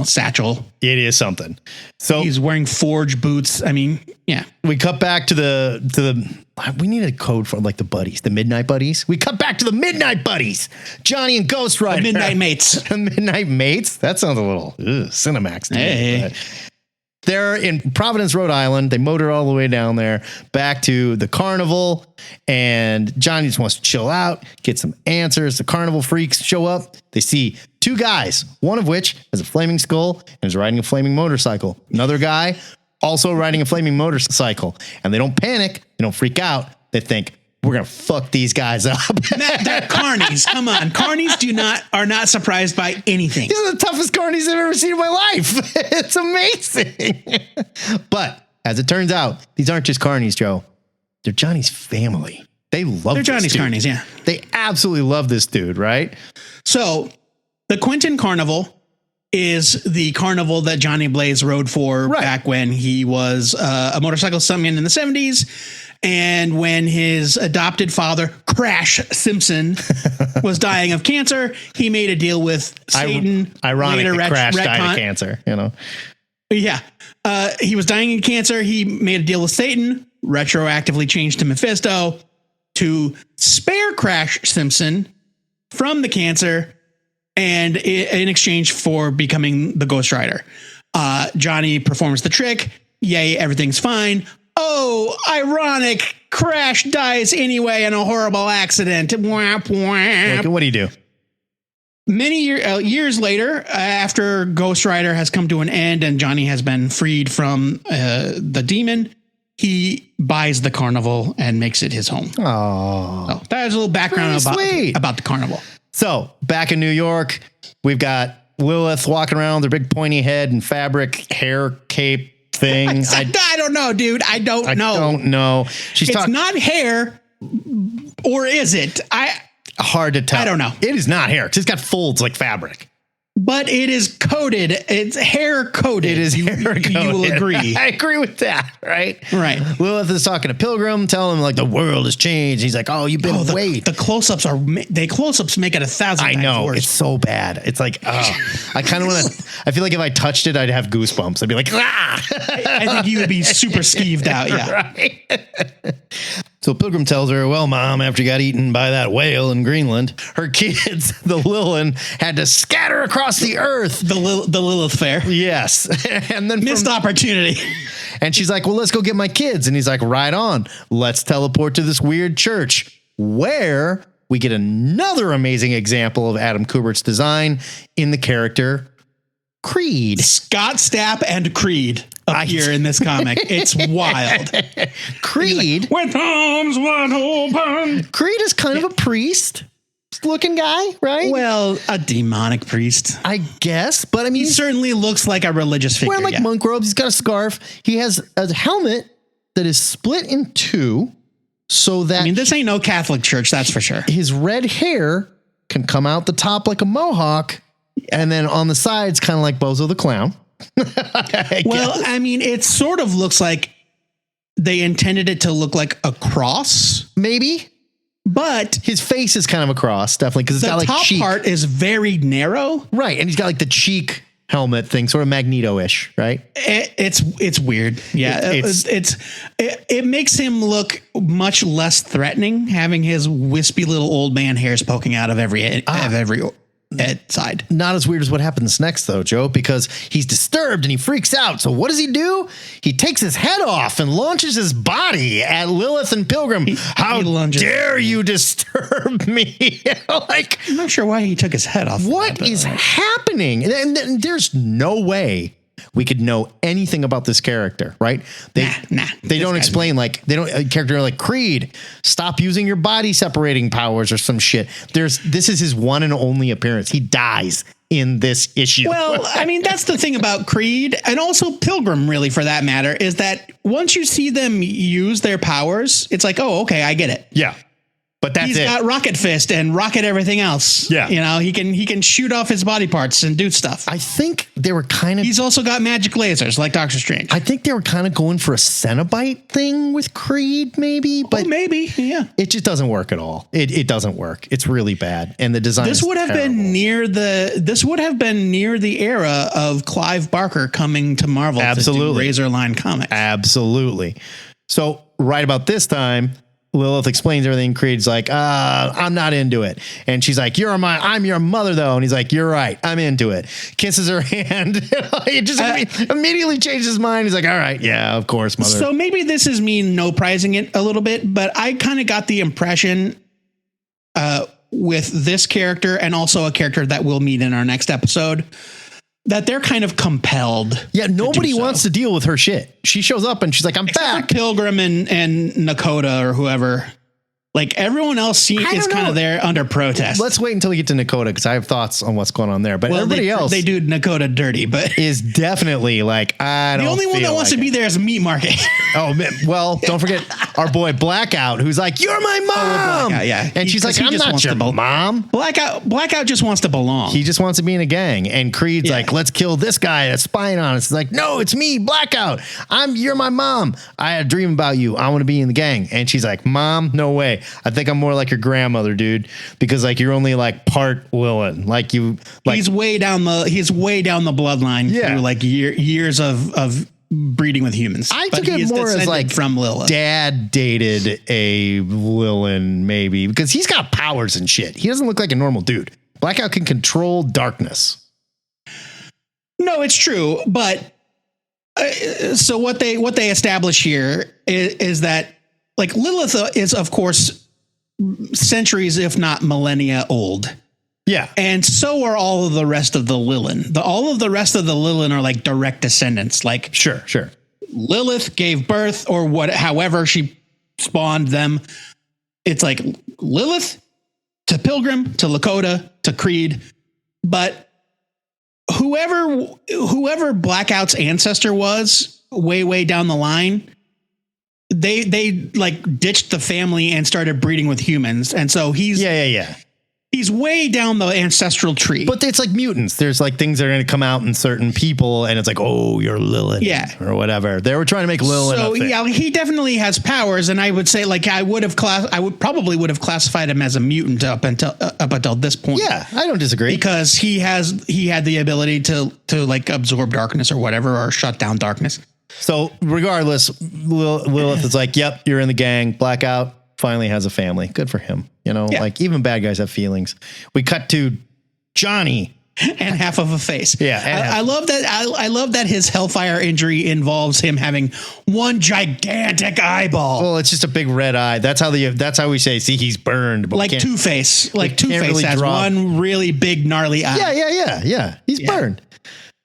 satchel. It is something. So he's wearing forged boots. I mean, yeah. We cut back to the we need a code for like the buddies, the Midnight Buddies. We cut back to the Midnight Buddies, Johnny and Ghost Rider. The Midnight Mates. The Midnight Mates. That sounds a little Cinemax to me. They're in Providence, Rhode Island. They motor all the way down there back to the carnival. And Johnny just wants to chill out, get some answers. The carnival freaks show up. They see two guys, one of which has a flaming skull and is riding a flaming motorcycle. Another guy also riding a flaming motorcycle. And they don't panic. They don't freak out. They think, we're going to fuck these guys up. Matt, they're carnies. Come on. Carnies are not surprised by anything. These are the toughest carnies I've ever seen in my life. It's amazing. But as it turns out, these aren't just carnies, Joe. They're Johnny's family. They love They're Johnny's carnies, yeah. They absolutely love this dude, right? So the Quentin Carnival is the carnival that Johnny Blaze rode for back when he was a motorcycle stuntman in the 70s. And when his adopted father, Crash Simpson, was dying of cancer, he made a deal with Satan. Ironic that Crash died of cancer, you know? Yeah. He was dying of cancer. He made a deal with Satan, retroactively changed to Mephisto to spare Crash Simpson from the cancer and in exchange for becoming the Ghost Rider. Johnny performs the trick. Yay, everything's fine. Oh, ironic. Crash dies anyway in a horrible accident. Whap, whap. What do you do? Many years later, after Ghost Rider has come to an end and Johnny has been freed from the demon, he buys the carnival and makes it his home. Oh, so there's a little background about the carnival. So back in New York, we've got Lilith walking around with her big pointy head and fabric hair cape thing. I don't know, dude. I don't know. It's not hair, or is it? Hard to tell. I don't know. It is not hair because it's got folds like fabric. But it is coated. It's hair coated. It is hair coated. You will agree. I agree with that, right? Right. Lilith is talking to Pilgrim, telling him like the world has changed. He's like, "Oh, you've been wait." The close-ups make it 1,000 times I know worse. It's so bad. It's like, I kind of want to. I feel like if I touched it, I'd have goosebumps. I'd be like, ah! I think you would be super skeeved out. Yeah. Right. So Pilgrim tells her, well, Mom, after you got eaten by that whale in Greenland, her kids, the Lilin, had to scatter across the earth. The Lilith Fair. Yes. And then missed opportunity. And she's like, well, let's go get my kids. And he's like, right on. Let's teleport to this weird church where we get another amazing example of Adam Kubert's design in the character Creed. Scott Stapp and Creed appear in this comic. It's wild. Creed. Like, with arms wide open. Creed is kind of a priest looking guy, right? Well, a demonic priest, I guess. But I mean, he certainly looks like a religious figure. Wearing monk robes. He's got a scarf. He has a helmet that is split in two so that... I mean, this ain't no Catholic church, that's for sure. His red hair can come out the top like a mohawk. And then on the sides, kind of like Bozo the Clown. I mean, it sort of looks like they intended it to look like a cross. Maybe. But his face is kind of a cross, definitely. Because it's got like the top cheek. part is very narrow. Right. And he's got like the cheek helmet thing, sort of Magneto-ish, right? It's weird. Yeah. It makes him look much less threatening, having his wispy little old man hairs poking out of every side. Not as weird as what happens next, though, Joe, because he's disturbed and he freaks out. So what does he do? He takes his head off and launches his body at Lilith and Pilgrim. How dare you disturb me? Like, I'm not sure why he took his head off. What is happening? And there's no way we could know anything about this character, right? They don't explain, like, they don't, a character like Creed, stop using your body separating powers or some shit. This is his one and only appearance. He dies in this issue. Well, I mean, that's the thing about Creed and also Pilgrim, really, for that matter, is that once you see them use their powers, it's like, oh, okay, I get it. Yeah. But that's He's got Rocket Fist and rocket everything else. Yeah. You know, he can shoot off his body parts and do stuff. I think they were kind of... He's also got magic lasers like Doctor Strange. I think they were kind of going for a Cenobite thing with Creed, maybe. But maybe, yeah. It just doesn't work at all. It doesn't work. It's really bad. And the design This would have been near the era of Clive Barker coming to Marvel. Absolutely. To do Razor Line comics. Absolutely. So right about this time, Lilith explains everything. Creed's like, I'm not into it. And she's like, I'm your mother though. And he's like, you're right. I'm into it. Kisses her hand. It just immediately changes his mind. He's like, all right. Yeah, of course, mother. So maybe this is me no prizing it a little bit, but I kind of got the impression with this character and also a character that we'll meet in our next episode that they're kind of compelled. Yeah, nobody wants to deal with her shit. She shows up and she's like, I'm back. Pilgrim and Nakota or whoever. Like everyone else is kind of there under protest. Let's wait until we get to Nakota because I have thoughts on what's going on there. But everybody else, they do Nakota dirty, but is definitely like I don't. The only one that wants to be there is Meat Market. Oh man, well, don't forget our boy Blackout, who's like, "You're my mom." Blackout, yeah, and she's like, "I'm not your mom." Blackout just wants to belong. He just wants to be in a gang. And Creed's like, "Let's kill this guy that's spying on us." It's like, "No, it's me, Blackout. You're my mom. I had a dream about you. I want to be in the gang." And she's like, "Mom, no way. I think I'm more like your grandmother, dude, because like you're only like part Lilith. Like you, like he's way down the bloodline through like years of breeding with humans." I took it more as like from Lilith. Dad dated a Lilith maybe because he's got powers and shit. He doesn't look like a normal dude. Blackout can control darkness. No, it's true, but so what they establish here is that like Lilith is of course centuries, if not millennia old. Yeah. And so are all of the rest of the Lilin. All of the rest of the Lilin are like direct descendants. Like sure. Lilith gave birth or however she spawned them. It's like Lilith to Pilgrim to Lakota to Creed. But whoever Blackout's ancestor was way down the line, they like ditched the family and started breeding with humans. And so he's he's way down the ancestral tree. But it's like mutants. There's like things that are going to come out in certain people and it's like, oh, you're Lilith or whatever. They were trying to make Lilith. So yeah, he definitely has powers. And I would say like I would probably have classified him as a mutant up until this point. Yeah, I don't disagree. Because he had the ability to like absorb darkness or whatever, or shut down darkness. So regardless, Lilith is like, yep, you're in the gang. Blackout finally has a family. Good for him. You know, like even bad guys have feelings. We cut to Johnny and half of a face. Yeah. I love that. I love that his Hellfire injury involves him having one gigantic eyeball. Well, it's just a big red eye. That's how we say, see, he's burned. But like Two-Face. Like Two-Face really has one really big gnarly eye. Yeah. He's burned.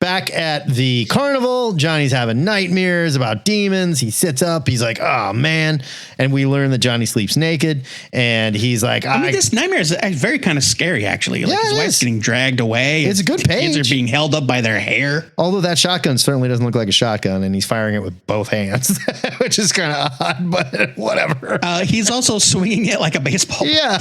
Back at the carnival, Johnny's having nightmares about demons. He sits up. He's like, oh, man. And we learn that Johnny sleeps naked. And he's like, I mean, this nightmare is very kind of scary, actually. Like his wife's getting dragged away. It's a good page. Kids are being held up by their hair. Although that shotgun certainly doesn't look like a shotgun. And he's firing it with both hands, which is kind of odd, but whatever. He's also swinging it like a baseball. Yeah.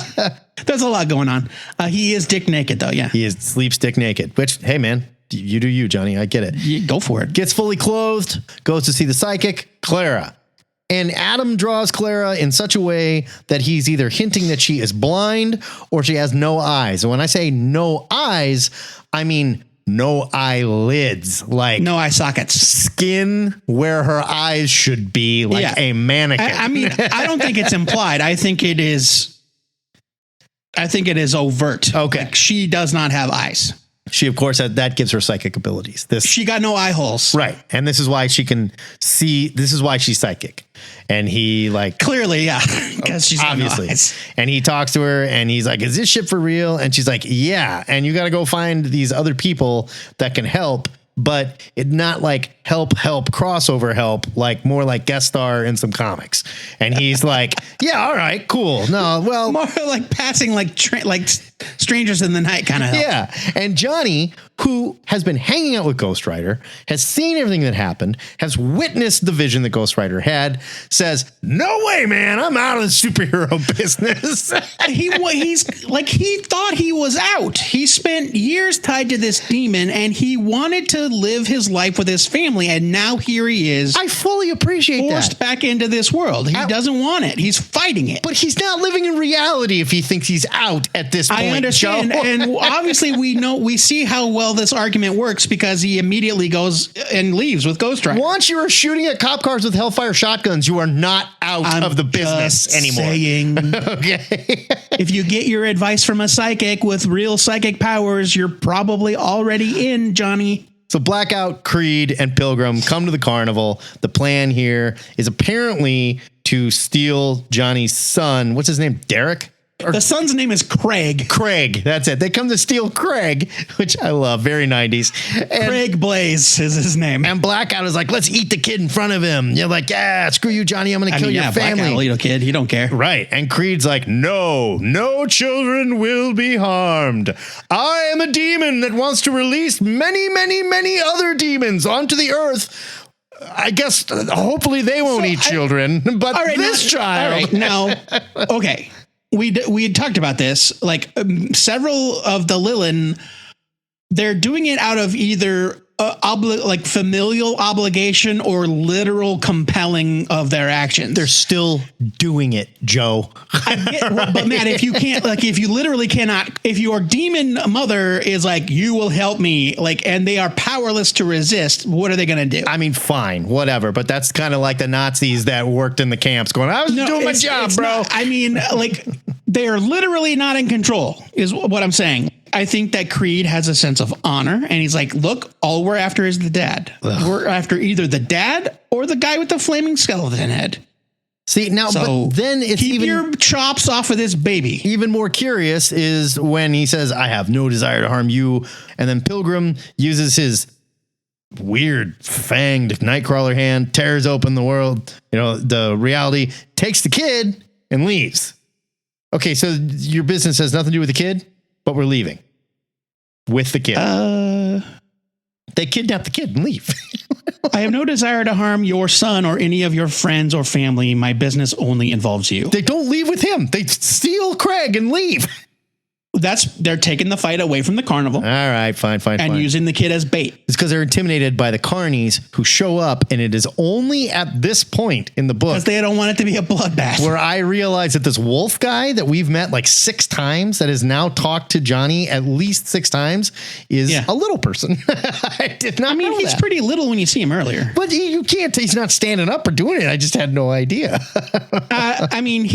There's a lot going on. He is dick naked, though. Yeah. He sleeps dick naked, which, hey, man. You do you, Johnny. I get it. Go for it. Gets fully clothed, goes to see the psychic, Clara. And Adam draws Clara in such a way that he's either hinting that she is blind or she has no eyes. And when I say no eyes, I mean no eyelids. Like no eye sockets. Skin where her eyes should be, like a mannequin. I mean, I don't think it's implied. I think it is overt. Okay. Like she does not have eyes. She, of course, that gives her psychic abilities. She got no eye holes. Right. And this is why she can see. This is why she's psychic. And he like. Clearly, yeah. Because she's obviously. No eyes. And he talks to her and he's like, is this shit for real? And she's like, yeah. And you got to go find these other people that can help. But it not like help crossover help, like more like guest star in some comics. And he's like, yeah, all right, cool. No, well, more like passing like strangers in the night kind of help. Yeah. And Johnny, who has been hanging out with Ghost Rider, has seen everything that happened, has witnessed the vision that Ghost Rider had, says, no way, man, I'm out of the superhero business. He thought he was out. He spent years tied to this demon and he wanted to to live his life with his family, and now here he is. I fully appreciate forced back into this world. He doesn't want it. He's fighting it. But he's not living in reality if he thinks he's out at this point. I understand. Joe. And obviously we see how well this argument works because he immediately goes and leaves with Ghost Rider. Once you are shooting at cop cars with Hellfire shotguns, you are not out of the business anymore. Saying, okay. If you get your advice from a psychic with real psychic powers, you're probably already in, Johnny. So Blackout, Creed, and Pilgrim come to the carnival. The plan here is apparently to steal Johnny's son. What's his name? Derek? The son's name is Craig. Craig. That's it. They come to steal Craig, which I love. Very 90s. And Craig Blaze is his name. And Blackout is like, let's eat the kid in front of him. You're like, yeah, screw you, Johnny. I'm going to kill your family. Blackout, little kid. He don't care. Right. And Creed's like, no children will be harmed. I am a demon that wants to release many, many, many other demons onto the earth. I guess hopefully they won't eat children, but this child. All right. Now, okay. We had talked about this, like several of the Lilin, they're doing it out of either like familial obligation or literal compelling of their actions. They're still doing it, Joe. But Matt, if you can't, like, if you literally cannot, if your demon mother is like, you will help me, like, and they are powerless to resist, what are they going to do? I mean, fine, whatever. But that's kind of like the Nazis that worked in the camps going, I was doing my job, bro. I mean, like, they are literally not in control is what I'm saying. I think that Creed has a sense of honor, and he's like, look, all we're after is the dad. Ugh. We're after either the dad or the guy with the flaming skeleton head. See, now, so but then it's keep your chops off of this baby. Even more curious is when he says, I have no desire to harm you. And then Pilgrim uses his weird fanged nightcrawler hand, tears open the world, the reality, takes the kid and leaves. Okay, so your business has nothing to do with the kid, but we're leaving with the kid. They kidnap the kid and leave. I have no desire to harm your son or any of your friends or family. My business only involves you. They don't leave with him. They steal Craig and leave. They're taking the fight away from the carnival. All right, fine. And using the kid as bait. It's because they're intimidated by the carnies who show up, and it is only at this point in the book because they don't want it to be a bloodbath where I realize that this wolf guy that we've met like 6 times, that has now talked to Johnny at least 6 times, is a little person. I did not. I mean, he's pretty little when you see him earlier, but you can't. He's not standing up or doing it. I just had no idea. I mean,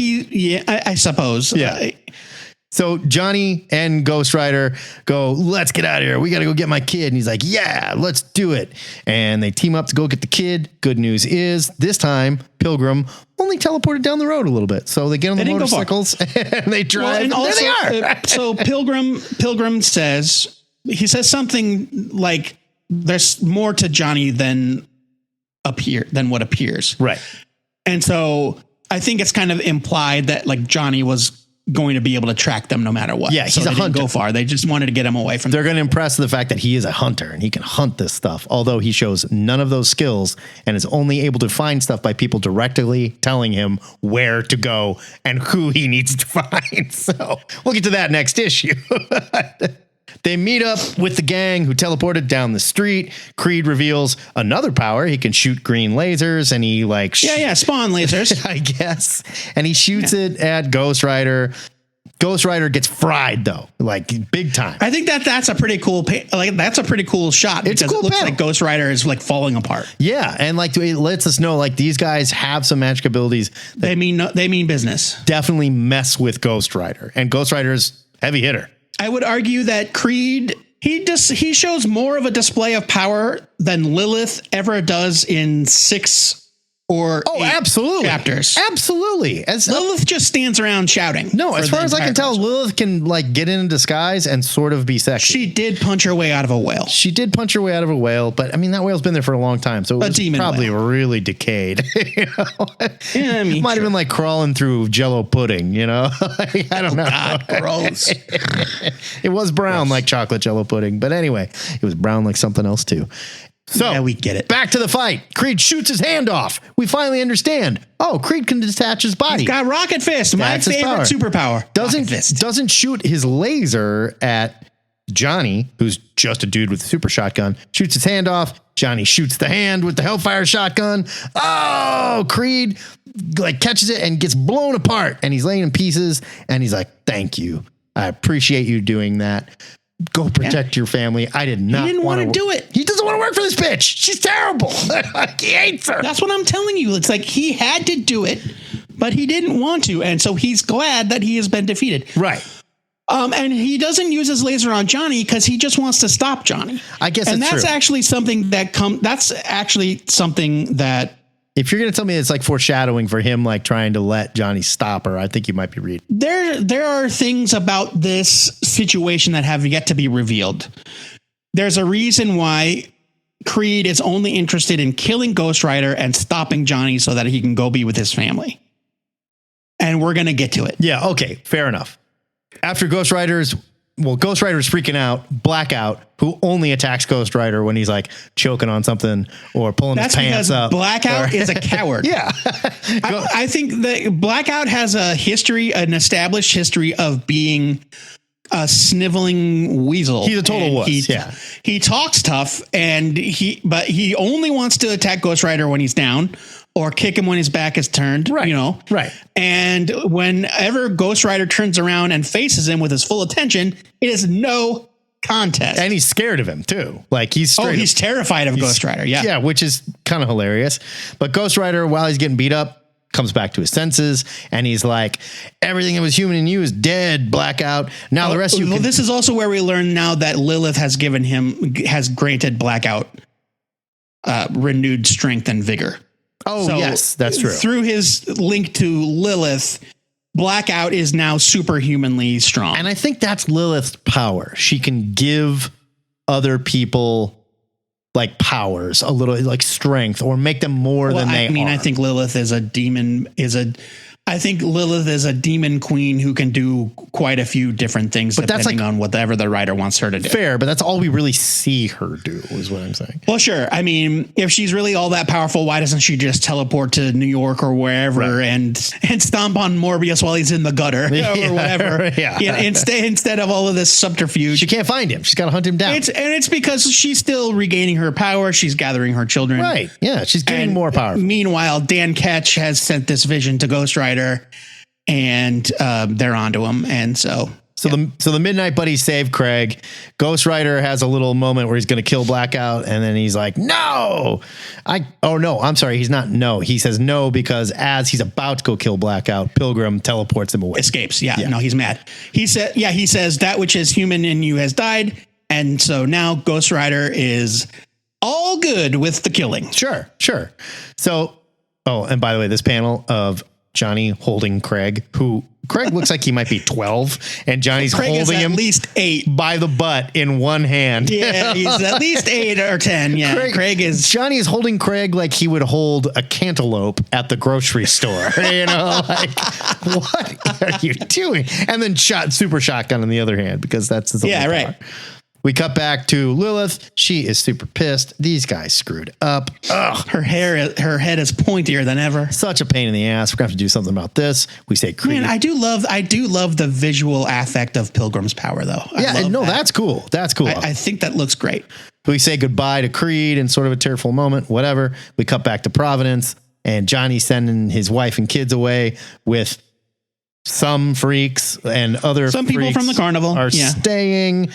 I suppose. Yeah. So Johnny and Ghost Rider go, let's get out of here. We got to go get my kid. And he's like, yeah, let's do it. And they team up to go get the kid. Good news is this time Pilgrim only teleported down the road a little bit. So they get on the motorcycles and they drive. Well, and also, there they are. So Pilgrim says something like there's more to Johnny than what appears. Right. And so I think it's kind of implied that like Johnny was going to be able to track them no matter what. Yeah, he's a hunter. Didn't go far. They just wanted to get him away from They're going to impress the fact that he is a hunter and he can hunt this stuff, although he shows none of those skills and is only able to find stuff by people directly telling him where to go and who he needs to find. So we'll get to that next issue. They meet up with the gang who teleported down the street. Creed reveals another power. He can shoot green lasers and he spawn lasers, I guess. And he shoots it at Ghost Rider. Ghost Rider gets fried though, like big time. I think that's a pretty cool, that's a pretty cool shot. It's cool. It looks like Ghost Rider is like falling apart. Yeah. And like, it lets us know like these guys have some magic abilities. They mean business. Definitely mess with Ghost Rider, and Ghost Rider is heavy hitter. I would argue that Creed, he shows more of a display of power than Lilith ever does in 6 or 8 absolutely chapters. Absolutely. Lilith just stands around shouting. No, as far as I can tell, Lilith can like get in a disguise and sort of be sexy. She did punch her way out of a whale. But I mean, that whale's been there for a long time, so it was probably really decayed. Yeah, I mean, might have been like crawling through Jello pudding, I don't know. God, gross. It was brown like chocolate Jello pudding, but anyway, it was brown like something else too. So yeah, we get it. Back to the fight. Creed shoots his hand off. We finally understand. Oh, Creed can detach his body. He's got Rocket Fist, my favorite superpower. Doesn't shoot his laser at Johnny, who's just a dude with a super shotgun, shoots his hand off. Johnny shoots the hand with the Hellfire shotgun. Oh, Creed like catches it and gets blown apart, and he's laying in pieces, and he's like, thank you. I appreciate you doing that. Go protect your family. I did not. He didn't want to do it. He doesn't want to work for this bitch. She's terrible. He hates her. That's what I'm telling you. It's like he had to do it, but he didn't want to. And so he's glad that he has been defeated. Right. And he doesn't use his laser on Johnny because he just wants to stop Johnny. I guess and that's that's true. actually something that if you're going to tell me it's like foreshadowing for him, like trying to let Johnny stop her, I think you might be reading. There are things about this situation that have yet to be revealed. There's a reason why Creed is only interested in killing Ghost Rider and stopping Johnny so that he can go be with his family. And we're going to get to it. Yeah. Okay. Fair enough. After Ghost Rider's freaking out. Blackout, who only attacks Ghost Rider when he's like choking on something or pulling his pants up. Blackout is a coward. Yeah. I think that Blackout has an established history of being a sniveling weasel. He's a total wuss. He talks tough, but he only wants to attack Ghost Rider when he's down, or kick him when his back is turned, right. Right. And whenever Ghost Rider turns around and faces him with his full attention, it is no contest. And he's scared of him too. Like he's terrified of Ghost Rider. Yeah. Yeah. Which is kind of hilarious. But Ghost Rider, while he's getting beat up, comes back to his senses, and he's like, everything that was human in you is dead, Blackout. Now the rest of you. Well, this is also where we learn now that Lilith has granted Blackout renewed strength and vigor. Oh, so yes, that's true. Through his link to Lilith, Blackout is now superhumanly strong. And I think that's Lilith's power. She can give other people like powers, a little like strength, or make them more than they are. I think Lilith is a demon, I think Lilith is a demon queen who can do quite a few different things, but depending on whatever the writer wants her to do. Fair, but that's all we really see her do, is what I'm saying. Well, sure. I mean, if she's really all that powerful, why doesn't she just teleport to New York or wherever and stomp on Morbius while he's in the gutter or whatever? Yeah. Instead of all of this subterfuge. She can't find him. She's got to hunt him down. It's because she's still regaining her power. She's gathering her children. Right. Yeah. She's getting more powerful. Meanwhile, Dan Ketch has sent this vision to Ghost Rider, and they're onto him. And so the Midnight Buddies save Craig. Ghost Rider has a little moment where he's going to kill Blackout, and then he's like, no, I'm sorry. He's not. No, he says no, because as he's about to go kill Blackout, Pilgrim teleports him away. Escapes. Yeah. No, he's mad. He says that which is human in you has died. And so now Ghost Rider is all good with the killing. Sure. So, and by the way, this panel of Johnny holding Craig, who Craig looks like he might be 12, and Johnny's holding him at least 8 by the butt in one hand. Yeah, he's at least 8 or 10. Yeah, Johnny is holding Craig like he would hold a cantaloupe at the grocery store. Like, what are you doing? And then super shotgun in the other hand, because that's his only power. Right. We cut back to Lilith. She is super pissed. These guys screwed up. Ugh. Her head is pointier than ever. Such a pain in the ass. We're gonna have to do something about this. We say Creed. Man, I do love the visual affect of Pilgrim's power, though. That's cool. That's cool. I think that looks great. We say goodbye to Creed in sort of a tearful moment. Whatever. We cut back to Providence, and Johnny sending his wife and kids away with some freaks, and some people from the carnival are staying.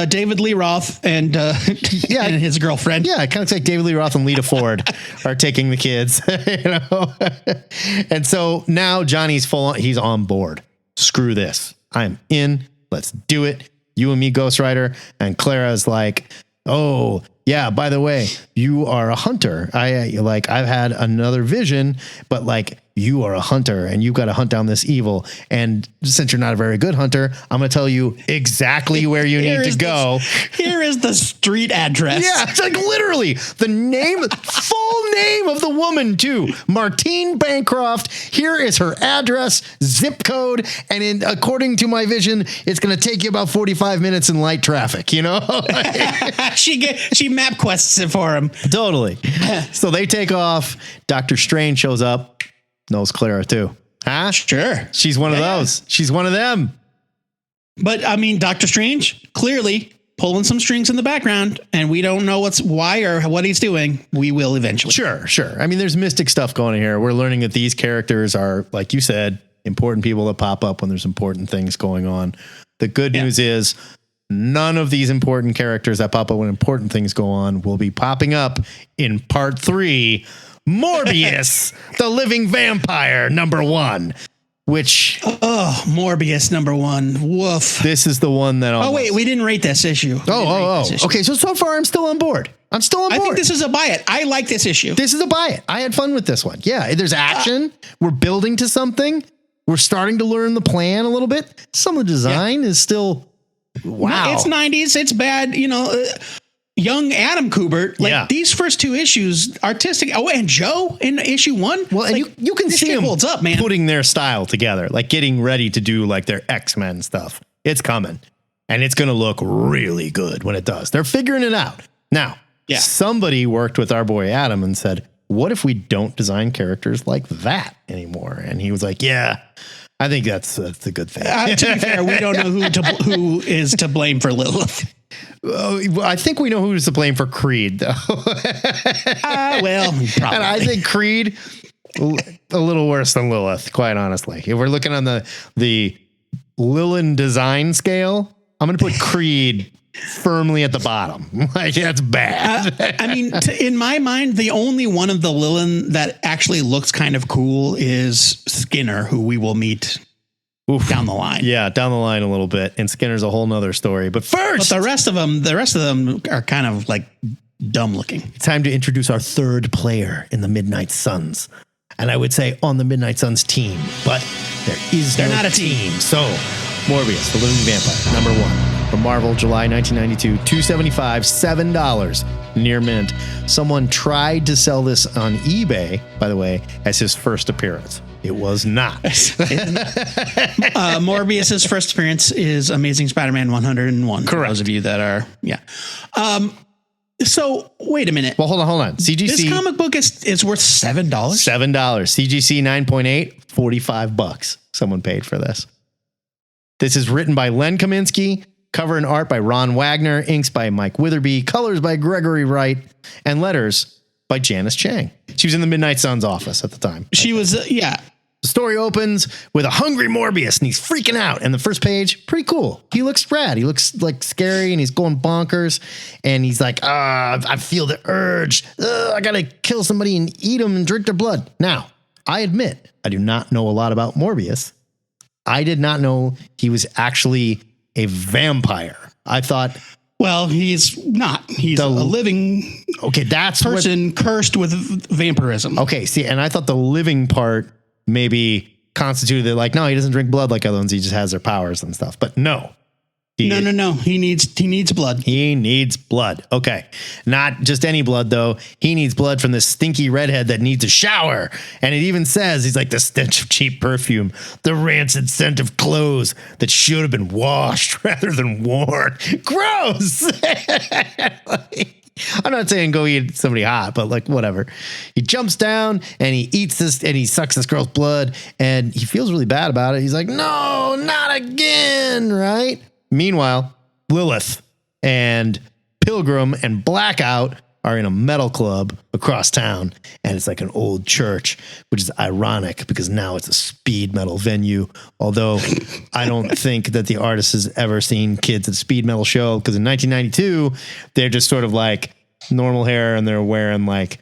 David Lee Roth and and his girlfriend. Yeah, it kind of looks like David Lee Roth and Lita Ford are taking the kids. And so now Johnny's he's on board. Screw this. I'm in. Let's do it. You and me, Ghost Rider. And Clara's like, oh, yeah, by the way, you are a hunter. I've had another vision, but you are a hunter, and you've got to hunt down this evil. And since you're not a very good hunter, I'm going to tell you exactly where you need to go. Here is the street address. Yeah, it's literally the full name of the woman too. Martine Bancroft. Here is her address, zip code. And according to my vision, it's going to take you about 45 minutes in light traffic, She map quests it for him. Totally. So they take off. Dr. Strange shows up. Knows Clara too. Huh? Sure. She's one of those. She's one of them. But I mean, Doctor Strange clearly pulling some strings in the background, and we don't know why or what he's doing. We will eventually. Sure. I mean, there's mystic stuff going on here. We're learning that these characters are, like you said, important people that pop up when there's important things going on. The good news is none of these important characters that pop up when important things go on will be popping up in part 3, Morbius, the living vampire, #1, which... Oh, Morbius, #1. Woof. This is the one that... Oh, wait, we didn't rate this issue. Okay, so far I'm still on board. I think this is a buy it. I like this issue. This is a buy it. I had fun with this one. Yeah, there's action. We're building to something. We're starting to learn the plan a little bit. Some of the design is still... Wow. It's 90s. It's bad. Young Adam Kubert, these first 2 issues, artistic. Oh, and Joe in issue 1. Well, and you can see them holds up, man. Putting their style together, like getting ready to do like their X-Men stuff. It's coming, and it's going to look really good when it does. They're figuring it out. Now, somebody worked with our boy Adam and said, what if we don't design characters like that anymore? And he was like, yeah, I think that's a good thing. To be fair, we don't know who is to blame for Lilith. I think we know who's to blame for Creed, though. Well, probably. And I think Creed a little worse than Lilith, quite honestly. If we're looking on the Lilith design scale, I'm going to put Creed firmly at the bottom. Like, that's bad. I mean, in my mind, the only one of the Lilith that actually looks kind of cool is Skinner, who we will meet down the line. Yeah, down the line a little bit. And Skinner's a whole nother story. But first, the rest of them are kind of like dumb looking. It's time to introduce our third player in the Midnight Suns. And I would say on the Midnight Suns team, but they're not a team. So Morbius, the living vampire, #1. From Marvel, July 1992, $2.75, $7, near mint. Someone tried to sell this on eBay, by the way, as his first appearance. It was not. Morbius's first appearance is Amazing Spider-Man 101. Correct. For those of you that are, So wait a minute. Well, hold on. CGC. This comic book is worth $7. $7. CGC 9.8, $45. Someone paid for this. This is written by Len Kaminsky. Cover and art by Ron Wagner, inks by Mike Witherby, colors by Gregory Wright, and letters by Janice Chang. She was in the Midnight Suns office at the time. She was, The story opens with a hungry Morbius, and he's freaking out. And the first page, pretty cool. He looks rad. He looks like scary, and he's going bonkers. And he's like, I feel the urge. I got to kill somebody and eat them and drink their blood. Now, I admit, I do not know a lot about Morbius. I did not know he was actually a vampire. I thought, well, he's not. He's a living person cursed with vampirism. Okay, see, and I thought the living part maybe constituted that, like, no, he doesn't drink blood like other ones. He just has their powers and stuff. But no. No. He needs blood. He needs blood. Okay. Not just any blood, though. He needs blood from this stinky redhead that needs a shower. And it even says, he's like, the stench of cheap perfume, the rancid scent of clothes that should have been washed rather than worn. Gross. I'm not saying go eat somebody hot, but like, whatever. He jumps down and he eats this and he sucks this girl's blood and he feels really bad about it. He's like, no, not again. Right. Meanwhile, Lilith and Pilgrim and Blackout are in a metal club across town, and it's like an old church, which is ironic because now it's a speed metal venue. Although I don't think that the artist has ever seen kids at a speed metal show, because in 1992, they're just sort of like normal hair and they're wearing like,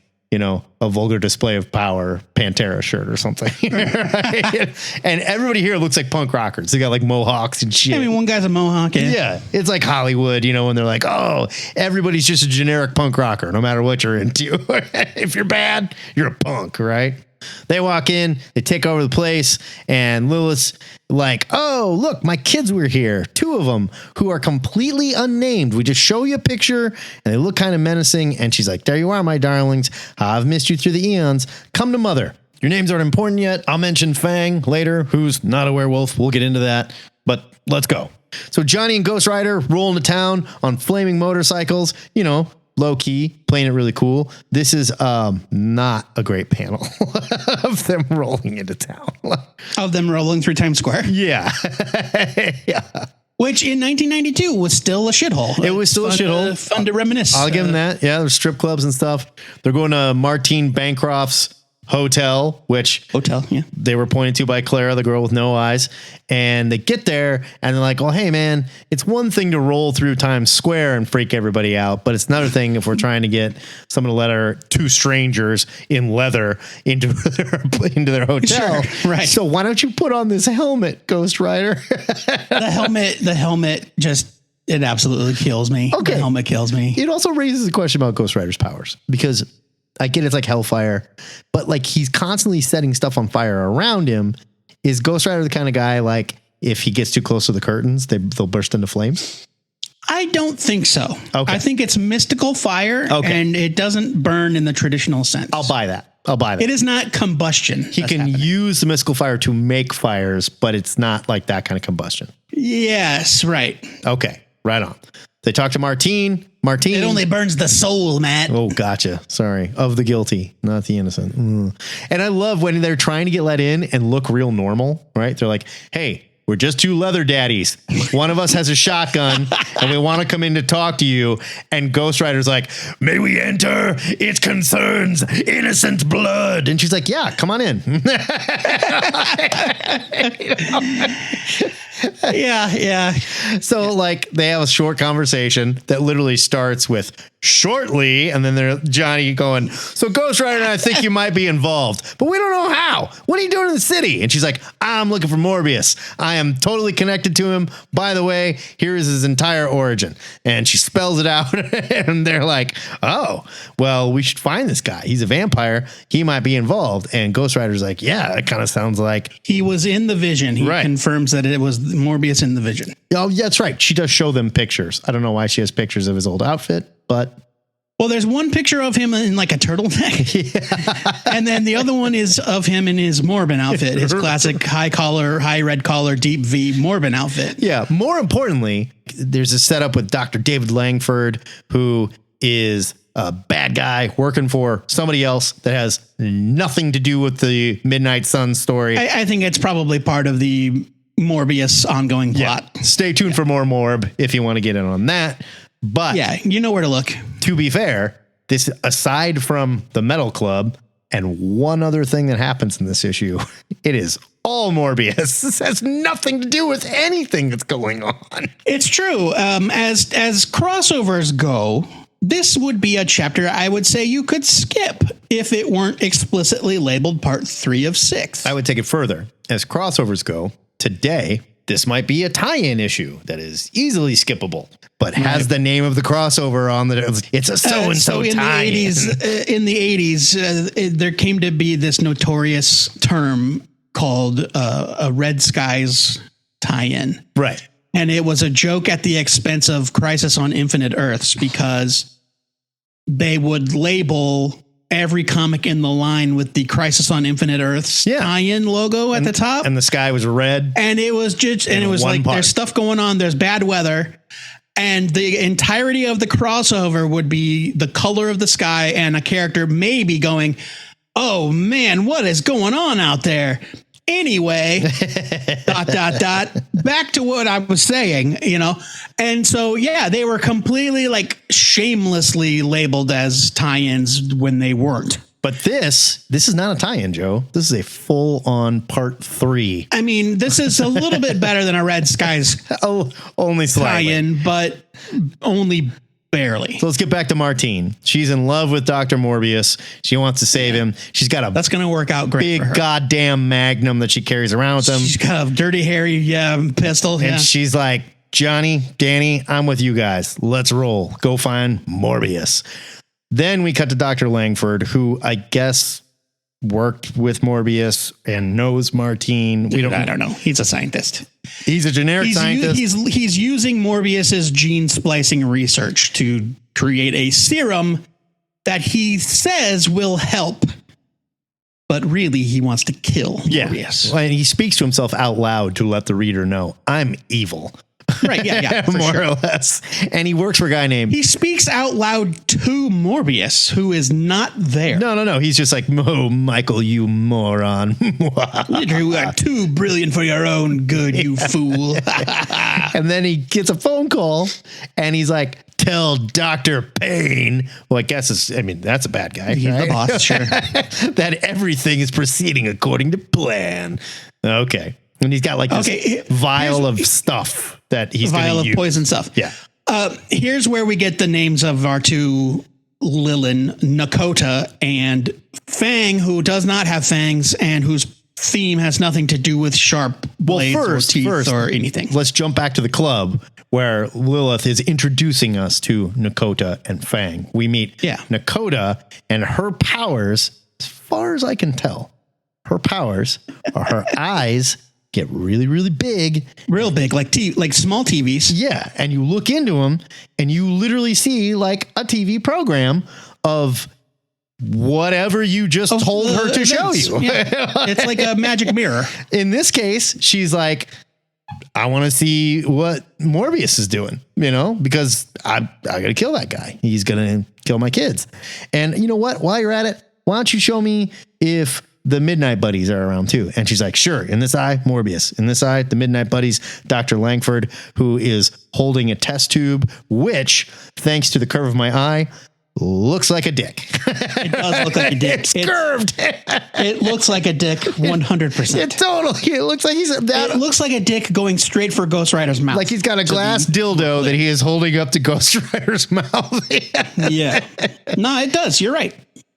a vulgar display of power Pantera shirt or something. Right? And everybody here looks like punk rockers. They got like mohawks and shit. I mean, one guy's a mohawk. Yeah. It's like Hollywood, when they're like, oh, everybody's just a generic punk rocker, no matter what you're into. If you're bad, you're a punk, right? They walk in, they take over the place, and Lilith's like, oh, look, my kids were here. 2 of them who are completely unnamed. We just show you a picture, and they look kind of menacing, and she's like, there you are, my darlings. I've missed you through the eons. Come to mother. Your names aren't important yet. I'll mention Fang later, who's not a werewolf. We'll get into that, but let's go. So Johnny and Ghost Rider roll into town on flaming motorcycles, low key, playing it really cool. This is not a great panel of them rolling into town. Of them rolling through Times Square? Yeah. Yeah. Which in 1992 was still a shithole. It was still a shithole. Fun to reminisce. I'll give them that. Yeah, there's strip clubs and stuff. They're going to Martine Bancroft's hotel, which they were pointed to by Clara, the girl with no eyes. And they get there and they're like, oh, hey, man, it's one thing to roll through Times Square and freak everybody out. But it's another thing if we're trying to get someone to let our two strangers in leather into their hotel. Sure, right. So why don't you put on this helmet, Ghost Rider? The helmet just, it absolutely kills me. Okay. The helmet kills me. It also raises the question about Ghost Rider's powers, because I get it's like hellfire, but like he's constantly setting stuff on fire around him. Is Ghost Rider the kind of guy, like if he gets too close to the curtains, they'll burst into flames? I don't think so. Okay. I think it's mystical fire, and it doesn't burn in the traditional sense. I'll buy that. It is not combustion. He can use the mystical fire to make fires, but it's not like that kind of combustion. Yes, right. Okay, right on. They talk to Martine. It only burns the soul, Matt. Oh, gotcha. Sorry. Of the guilty, not the innocent. And I love when they're trying to get let in and look real normal, right? They're like, hey, we're just two leather daddies. One of us has a shotgun and we want to come in to talk to you. And Ghost Rider's like, may we enter? It concerns innocent blood. And she's like, yeah, come on in. Yeah. So like they have a short conversation that literally starts with shortly. And then they're Johnny going, so Ghost Rider and I think you might be involved, but we don't know how. What are you doing in the city? And she's like, I'm looking for Morbius. I am totally connected to him. By the way, here is his entire origin. And she spells it out and they're like, oh, well, we should find this guy. He's a vampire. He might be involved. And Ghost Rider's like, yeah, it kind of sounds like he was in the vision. He confirms that it was Morbius in the vision. Oh, yeah, that's right. She does show them pictures. I don't know why she has pictures of his old outfit, but. Well, there's one picture of him in like a turtleneck. Yeah. And then the other one is of him in his Morbin outfit, his classic high red collar, deep V Morbin outfit. Yeah. More importantly, there's a setup with Dr. David Langford, who is a bad guy working for somebody else that has nothing to do with the Midnight Sun story. I think it's probably part of the Morbius ongoing plot. Yeah. Stay tuned for more Morb if you want to get in on that. But yeah, you know where to look. To be fair, this aside from the Metal Club and one other thing that happens in this issue, it is all Morbius. This has nothing to do with anything that's going on. It's true. As crossovers go, this would be a chapter I would say you could skip if it weren't explicitly labeled part 3 of 6. I would take it further. As crossovers go, today, this might be a tie-in issue that is easily skippable, but has the name of the crossover on the. It's a so-and-so tie-in. In the 80s, there came to be this notorious term called a Red Skies tie-in. Right. And it was a joke at the expense of Crisis on Infinite Earths because they would label every comic in the line with the Crisis on Infinite Earths tie-in logo at the top. And the sky was red. And it was just, and it was like, there's stuff going on. There's bad weather. And the entirety of the crossover would be the color of the sky and a character maybe going, oh man, what is going on out there? Anyway, ... back to what I was saying, you know? And so, yeah, they were completely like shamelessly labeled as tie-ins when they weren't. But this is not a tie-in, Joe. This is a full-on part 3. I mean, this is a little bit better than a Red Skies only slightly. Tie-in, but only barely. So let's get back to Martine. She's in love with Dr. Morbius. She wants to save him. She's got that's going to work out great. Big goddamn magnum that she carries around with him. She's got a dirty, hairy pistol. And she's like, Johnny, Danny, I'm with you guys. Let's roll. Go find Morbius. Then we cut to Dr. Langford, who I guess worked with Morbius and knows Martine. I don't know. He's a scientist. He's a generic scientist. He's using Morbius's gene splicing research to create a serum that he says will help. But really, he wants to kill Morbius. And he speaks to himself out loud to let the reader know, I'm evil. Right. Yeah. For more sure. or less. And he works for a guy named. He speaks out loud to Morbius, who is not there. No. He's just like, oh, Michael, you moron. You are too brilliant for your own good, you fool. And then he gets a phone call and he's like, tell Dr. Payne. Well, I guess that's a bad guy. He's right? the boss, sure. That everything is proceeding according to plan. Okay. And he's got like this vial of stuff that he's going to use. Vial of poison stuff. Yeah. Here's where we get the names of our two Lilin, Nakota and Fang, who does not have fangs and whose theme has nothing to do with sharp blades or teeth or anything. Let's jump back to the club where Lilith is introducing us to Nakota and Fang. We meet Nakota, and her powers, as far as I can tell, her powers are her eyes get really, really big. Real big, like small TVs. Yeah. And you look into them and you literally see like a TV program of whatever you just told her to show you. Yeah. It's like a magic mirror. In this case, she's like, I want to see what Morbius is doing, because I got to kill that guy. He's going to kill my kids. And you know what? While you're at it, why don't you show me if the Midnight Buddies are around too? And she's like, sure. In this eye, Morbius. In this eye, the Midnight Buddies, Dr. Langford, who is holding a test tube, which, thanks to the curve of my eye, looks like a dick. It does look like a dick. It's curved. It looks like a dick 100%. It looks like it looks like a dick going straight for Ghost Rider's mouth. Like he's got a glass dildo that he is holding up to Ghost Rider's mouth. Yeah. No, it does. You're right.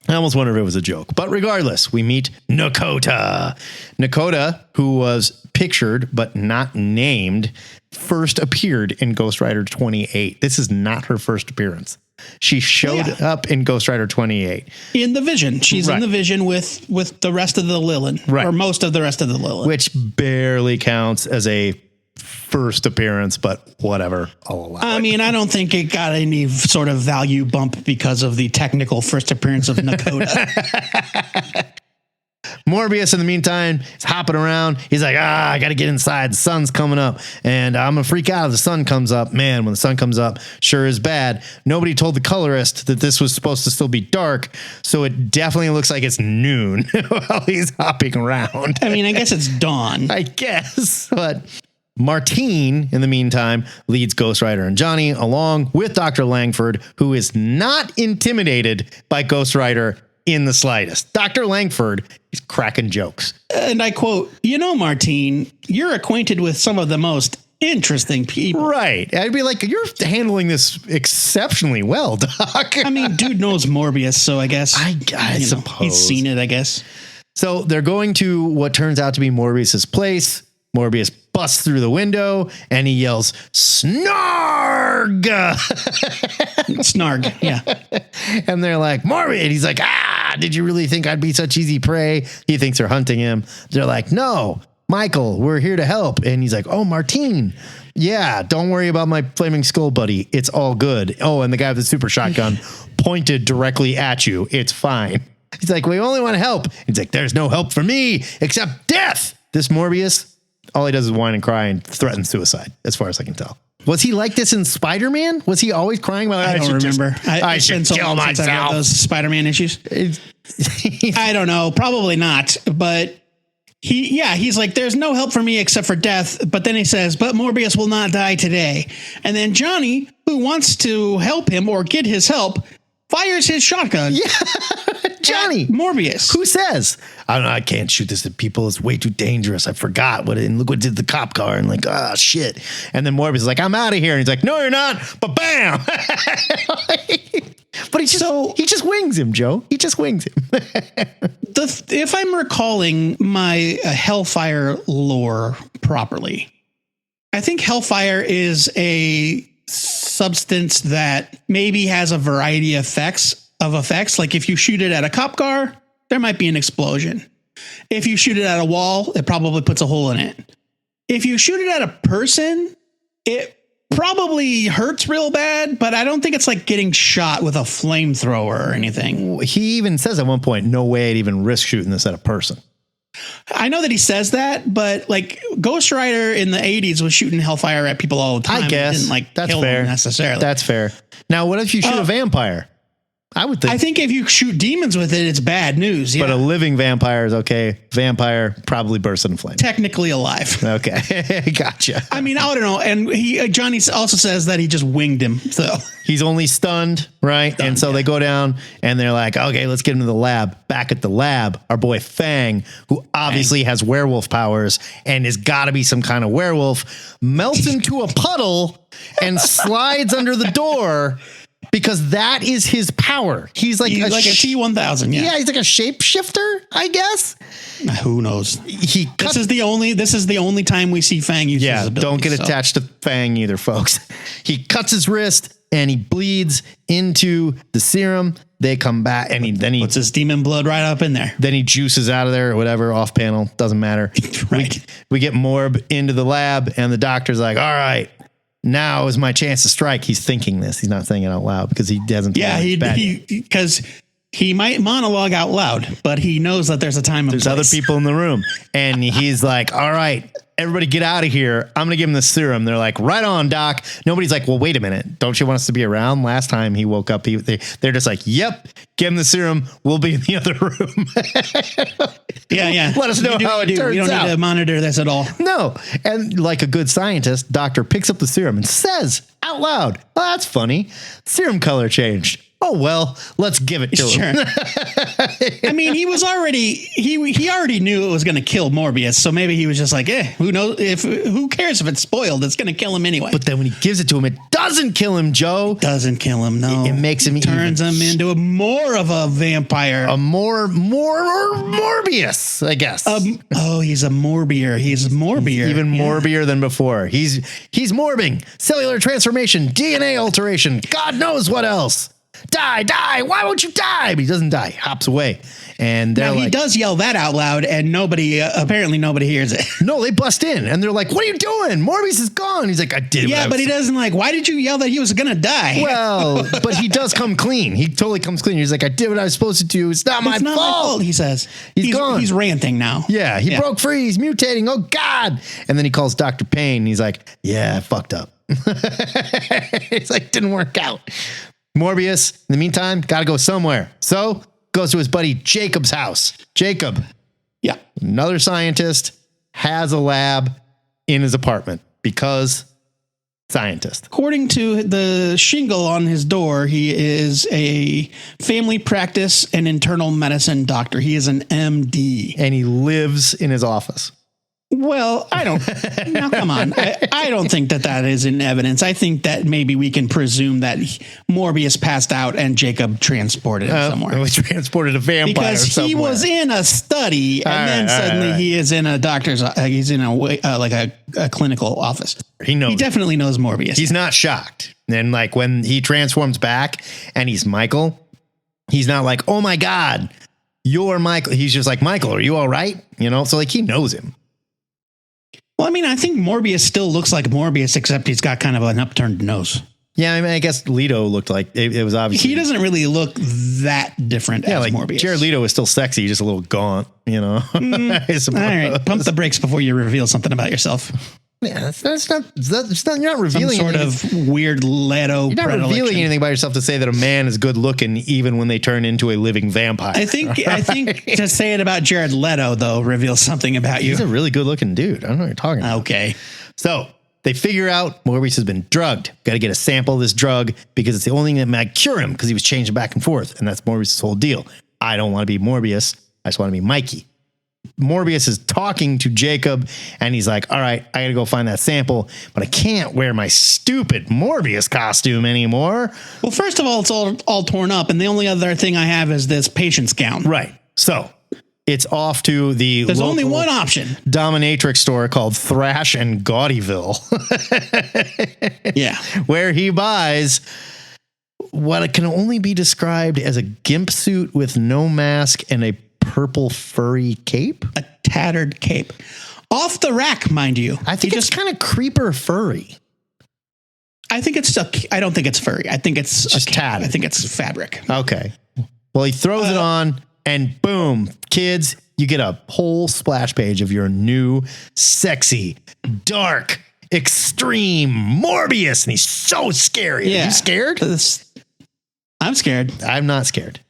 I almost wonder if it was a joke. But regardless, we meet Nakota. Nakota, who was pictured but not named, first appeared in Ghost Rider 28. This is not her first appearance. She showed up in Ghost Rider 28. In the Vision. She's in the Vision with the rest of the Lilin. Right. Or most of the rest of the Lilin. Which barely counts as a first appearance, but whatever. I'll allow it. I don't think it got any sort of value bump because of the technical first appearance of Nakota. Morbius, in the meantime, is hopping around. He's like, I got to get inside. The sun's coming up, and I'm going to freak out if the sun comes up. Man, when the sun comes up, sure is bad. Nobody told the colorist that this was supposed to still be dark, so it definitely looks like it's noon while he's hopping around. I guess it's dawn. I guess, but Martine, in the meantime, leads Ghost Rider and Johnny along with Dr. Langford, who is not intimidated by Ghost Rider in the slightest. Dr. Langford is cracking jokes. And I quote, Martine, you're acquainted with some of the most interesting people. Right. I'd be like, you're handling this exceptionally well, Doc. Dude knows Morbius, so I guess I suppose he's seen it, I guess. So they're going to what turns out to be Morbius's place. Morbius busts through the window and he yells, Snarg! Snarg, yeah. And they're like, Morbius. And he's like, did you really think I'd be such easy prey? He thinks they're hunting him. They're like, no, Michael, we're here to help. And he's like, oh, Martine. Yeah, don't worry about my flaming skull, buddy. It's all good. Oh, and the guy with the super shotgun pointed directly at you. It's fine. He's like, we only want to help. He's like, there's no help for me except death. This Morbius, all he does is whine and cry and threaten suicide, as far as I can tell. Was he like this in Spider-Man? Was he always crying about? I don't remember. I should kill myself. Those Spider-Man issues. I don't know. Probably not. But he's like, there's no help for me except for death. But then he says, but Morbius will not die today. And then Johnny, who wants to help him or get his help, fires his shotgun. Yeah. Johnny Morbius, who says, I can't shoot this at people. It's way too dangerous. I forgot and look what did the cop car. And like, shit. And then Morbius is like, I'm out of here. And he's like, no, you're not. But bam. But he just wings him, Joe. He just wings him. If I'm recalling my Hellfire lore properly, I think Hellfire is a substance that maybe has a variety of effects. Like if you shoot it at a cop car, there might be an explosion. If you shoot it at a wall, it probably puts a hole in it. If you shoot it at a person, it probably hurts real bad, but I don't think it's like getting shot with a flamethrower or anything. He even says at one point, no way I'd even risk shooting this at a person. I know that he says that, but like Ghost Rider in the 80s was shooting hellfire at people all the time. I guess. It didn't like That's kill fair. them necessarily. That's fair. Now, what if you shoot a vampire? I would think. I think if you shoot demons with it, it's bad news. Yeah. But a living vampire is okay. Vampire probably bursts in flames. Technically alive. Okay. Gotcha. I mean, I don't know. And Johnny also says that he just winged him. So he's only stunned, right? And so they go down and they're like, okay, let's get him to the lab. Back at the lab, our boy Fang, who obviously has werewolf powers and has got to be some kind of werewolf, melts into a puddle and slides under the door. Because that is his power. He's like a T-1000. Yeah. He's like a shapeshifter, I guess. Who knows? This is the only time we see Fang use his ability. Don't get attached to Fang either, folks. He cuts his wrist and he bleeds into the serum. They come back and then he puts his demon blood right up in there. Then he juices out of there or whatever, off panel. Doesn't matter. Right. We get Morb into the lab and the doctor's like, all right. Now is my chance to strike. He's thinking this. He's not saying it out loud because he doesn't. Yeah, because he might monologue out loud, but he knows that there's a time and there's place. Other people in the room. And he's like, all right, everybody get out of here. I'm going to give him the serum. They're like, right on, Doc. Nobody's like, well, wait a minute. Don't you want us to be around? Last time he woke up, they're just like, yep, give him the serum. We'll be in the other room. Yeah. Let us know how it turns out. You don't need to monitor this at all. No. And like a good scientist, doctor picks up the serum and says out loud, oh, that's funny. Serum color changed. Oh, well, let's give it to him. I mean, he already knew it was going to kill Morbius. So maybe he was just like, who knows who cares if it's spoiled? It's going to kill him anyway. But then when he gives it to him, it doesn't kill him, Joe. Doesn't kill him. No, it makes him turns him into more of a vampire, a more Morbius, I guess. He's a Morbier. He's Morbier. Even Morbier than before. He's Morbing, cellular transformation, DNA alteration. God knows what else. Die. Why won't you die? But he doesn't die. Hops away. And now he does yell that out loud and apparently nobody hears it. No, they bust in and they're like, what are you doing? Morbius is gone. He's like, I did. Yeah, but he doesn't why did you yell that he was going to die? Well, but he does come clean. He totally comes clean. He's like, I did what I was supposed to do. It's not my fault. He says he's gone. He's ranting now. Yeah. He broke free. He's mutating. Oh God. And then he calls Dr. Payne. And he's like, yeah, I fucked up. It's like, didn't work out. Morbius, in the meantime, got to go somewhere. So goes to his buddy Jacob's house. Jacob, another scientist, has a lab in his apartment because scientist. According to the shingle on his door, he is a family practice and internal medicine doctor. He is an MD. And he lives in his office. Well, I don't. Now, come on. I don't think that is in evidence. I think that maybe we can presume that Morbius passed out and Jacob transported him somewhere. We transported a vampire because he was in a study, and then suddenly he is in a doctor's. He's in a clinical office. He knows. He definitely knows Morbius. He's not shocked. And like when he transforms back and he's Michael, he's not like, oh my God, you're Michael. He's just like, Michael, are you all right? So like he knows him. Well, I mean, I think Morbius still looks like Morbius, except he's got kind of an upturned nose. Yeah, I mean, I guess Leto looked like it was obviously. He doesn't really look that different as like Morbius. Jared Leto is still sexy, just a little gaunt, All right, pump the brakes before you reveal something about yourself. Yeah, that's not. You're not revealing some sort of weird Leto. You're not revealing anything about yourself to say that a man is good looking, even when they turn into a living vampire. I think to say it about Jared Leto though reveals something about you. He's a really good looking dude. I don't know what you're talking about. Okay, so they figure out Morbius has been drugged. Got to get a sample of this drug because it's the only thing that might cure him because he was changing back and forth, and that's Morbius' whole deal. I don't want to be Morbius. I just want to be Mikey. Morbius is talking to Jacob and he's like, all right, I gotta go find that sample, but I can't wear my stupid Morbius costume anymore. Well, first of all, it's all torn up. And the only other thing I have is this patient's gown. Right. So it's off to there's only one option. Dominatrix store called Thrash and Gaudyville. Yeah. Where he buys what can only be described as a gimp suit with no mask and a purple furry cape, a tattered cape off the rack, mind you. I think it's kind of creeper furry. I think it's I don't think it's furry. I think it's just tattered. I think it's fabric. Okay. Well, he throws it on and boom, kids, you get a whole splash page of your new sexy, dark, extreme Morbius. And he's so scary. Yeah. Are you scared? I'm scared. I'm not scared.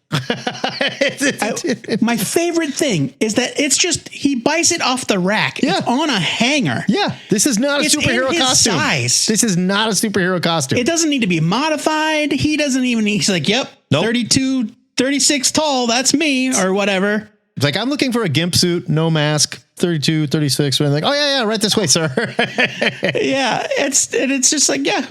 My favorite thing is that it's just he buys it off the rack. Yeah. It's on a hanger. Yeah, this is not a It's superhero in his costume. size. This is not a superhero costume. It doesn't need to be modified. He doesn't even. He's like, yep, Nope. 32, 36 tall. That's me or whatever. It's like, I'm looking for a gimp suit, no mask, 32, 36. And I'm like, oh yeah, right this way, sir. Yeah, it's just like, yeah,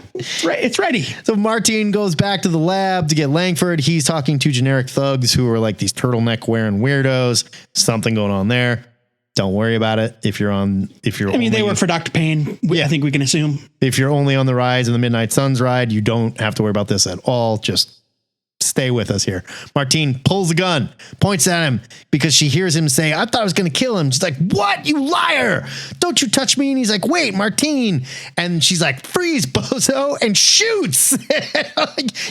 right. It's ready. So Martine goes back to the lab to get Langford. He's talking to generic thugs who are like these turtleneck wearing weirdos. Something going on there. Don't worry about it. If you're They work for Dr. Payne. I think we can assume. If you're only on the rise in the Midnight Suns ride, you don't have to worry about this at all. Just stay with us here. Martine pulls the gun, points at him because she hears him say, I thought I was going to kill him. She's like, what? You liar. Don't you touch me. And he's like, wait, Martine. And she's like, freeze, bozo, and shoots.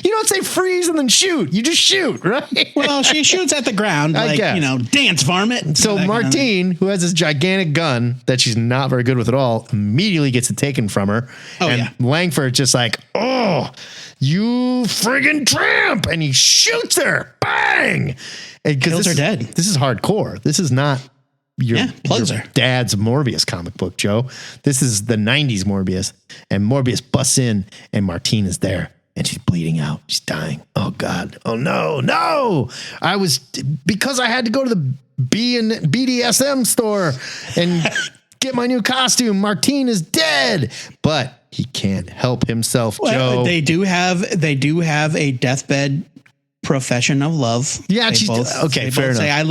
You don't say freeze and then shoot. You just shoot, right? Well, she shoots at the ground, I like, guess. dance varmint. So Martine, who has this gigantic gun that she's not very good with at all, immediately gets it taken from her. Oh, and yeah. Langford's just like, oh, you friggin' tramp. And he shoots her. Bang. Kills her dead. This is hardcore. This is not your plugs her. dad's Morbius comic book, Joe. This is the 90s Morbius. And Morbius busts in and Martine is there. And she's bleeding out. She's dying. Oh, God. Oh, no. Because I had to go to the BDSM store and get my new costume. Martine is dead. But he can't help himself, Joe. They do have a deathbed profession of love. Yeah, they she's both, okay. They Fair both enough. say, I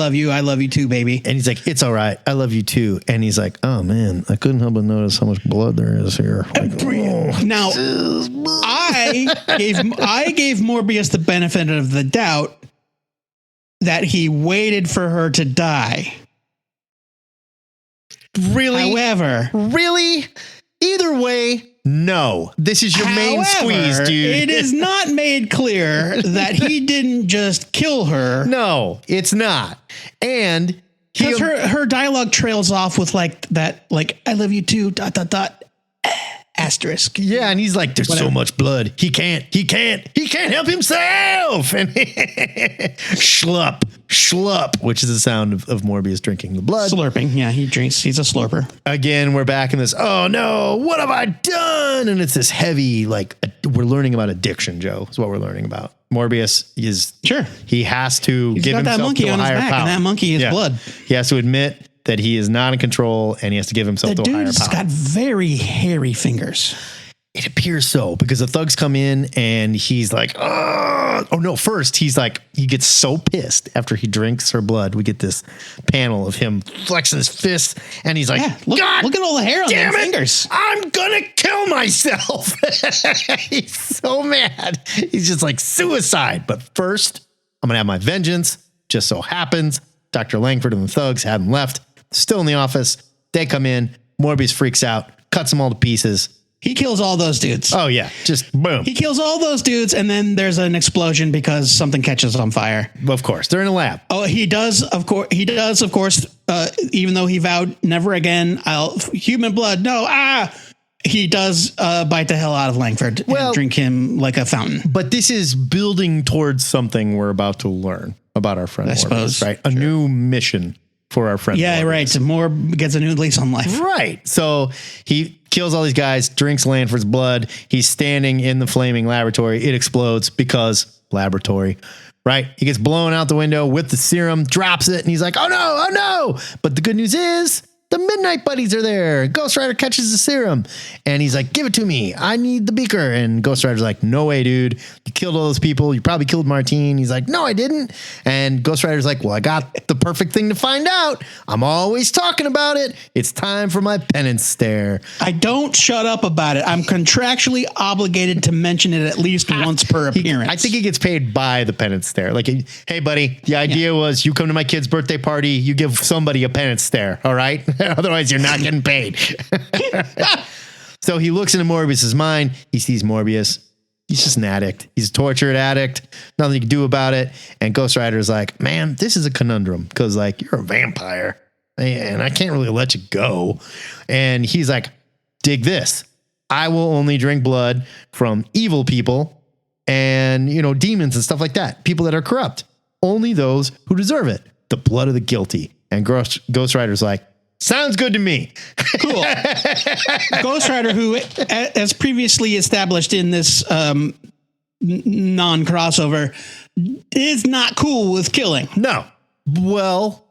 love you too, baby. And he's like, it's all right. I love you too. And he's like, oh man, I couldn't help but notice how much blood there is here. Like, oh, Now, I gave Morbius the benefit of the doubt that he waited for her to die. really? However, Really? Either way, no. This is your main squeeze, dude. It is not made clear that he didn't just kill her. No, it's not. And Because her dialogue trails off with like I love you too, ... asterisk. yeah, and he's like, there's so much blood. He can't help himself. And schlup, which is the sound of Morbius drinking the blood. Slurping. Yeah, he drinks. He's a slurper. Again, we're back in this, oh no, what have I done? And it's this heavy, we're learning about addiction, Joe, is what we're learning about. Morbius is, Sure. he has to He's give got that himself monkey to a on his higher back, power. and that monkey is blood. He has to admit that he is not in control and he has to give himself The to a higher dude's power. got very hairy fingers. It appears so because the thugs come in and he's like, oh no, first he's like, he gets so pissed after he drinks her blood. We get this panel of him flexing his fist and he's like, Yeah, look at all the hair on damn their it, fingers. I'm gonna kill myself. He's so mad. He's just like suicide. But first, I'm gonna have my vengeance. Just so happens, Dr. Langford and the thugs haven't left. Still in the office. They come in. Morbius freaks out, cuts them all to pieces. He kills all those dudes. Oh yeah, just boom. He kills all those dudes, and then there's an explosion because something catches on fire. Of course, they're in a lab. Oh, he does, of course. Even though he vowed never again, human blood. No, he does bite the hell out of Langford and drink him like a fountain. But this is building towards something we're about to learn about our friend. I Morbius, suppose. right? A new mission for our friend. Yeah, Morbius. right. More gets a new lease on life. Right. So he kills all these guys, drinks Langford's blood. He's standing in the flaming laboratory. It explodes because laboratory. Right. He gets blown out the window with the serum, drops it, and he's like, oh no. But the good news is the Midnight Buddies are there. Ghost Rider catches the serum and he's like, give it to me. I need the beaker. And Ghost Rider's like, no way, dude. You killed all those people. You probably killed Martine. He's like, no, I didn't. And Ghost Rider's like, well, I got the perfect thing to find out. I'm always talking about it. It's time for my penance stare. I don't shut up about it. I'm contractually obligated to mention it at least once per appearance. I think he gets paid by the penance stare. Like, hey, buddy, the idea was you come to my kid's birthday party, you give somebody a penance stare. All right. Otherwise, you're not getting paid. So he looks into Morbius's mind. He sees Morbius. He's just an addict. He's a tortured addict. Nothing you can do about it. And Ghost Rider's like, man, this is a conundrum because like you're a vampire and I can't really let you go. And he's like, dig this. I will only drink blood from evil people and, you know, demons and stuff like that. People that are corrupt. Only those who deserve it. The blood of the guilty. And Ghost Rider's like, sounds good to me. Cool. Ghost Rider, who, as previously established in this non-crossover, is not cool with killing. No. Well,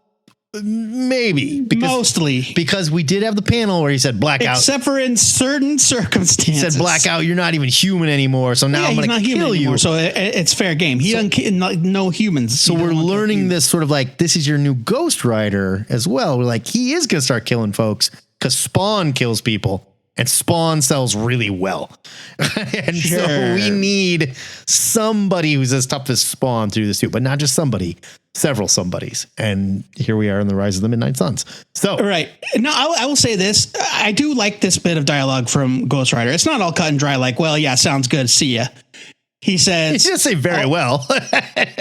maybe. Mostly. Because we did have the panel where he said blackout. Except for in certain circumstances. He said blackout, you're not even human anymore. So now I'm going to kill you. Anymore, so it's fair game. He doesn't no humans. So we're learning this sort of like, this is your new Ghost Rider as well. We're like, he is going to start killing folks because Spawn kills people and Spawn sells really well. And so we need somebody who's as tough as Spawn through this too, but not just somebody, several somebodies. And here we are in the Rise of the Midnight Suns. So, right. No, I will say this. I do like this bit of dialogue from Ghost Rider. It's not all cut and dry. Like, well, yeah, sounds good. See ya. He says, he just say very well.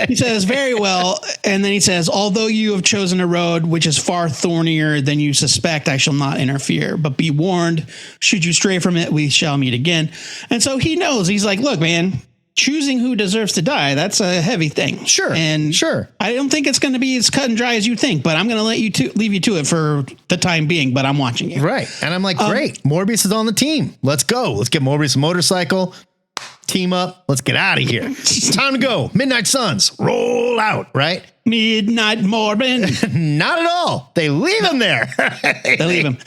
He says very well. And then he says, although you have chosen a road which is far thornier than you suspect, I shall not interfere, but be warned, should you stray from it, we shall meet again. And so he knows. He's like, look, man, choosing who deserves to die, that's a heavy thing. Sure. And sure. I don't think it's going to be as cut and dry as you think, but I'm going to leave you to it for the time being, but I'm watching you. Right. And I'm like, great. Morbius is on the team. Let's go. Let's get Morbius a motorcycle. Team up. Let's get out of here. It's time to go. Midnight Suns. Roll out, right? Midnight Morbing. Not at all. They leave him there. They leave him.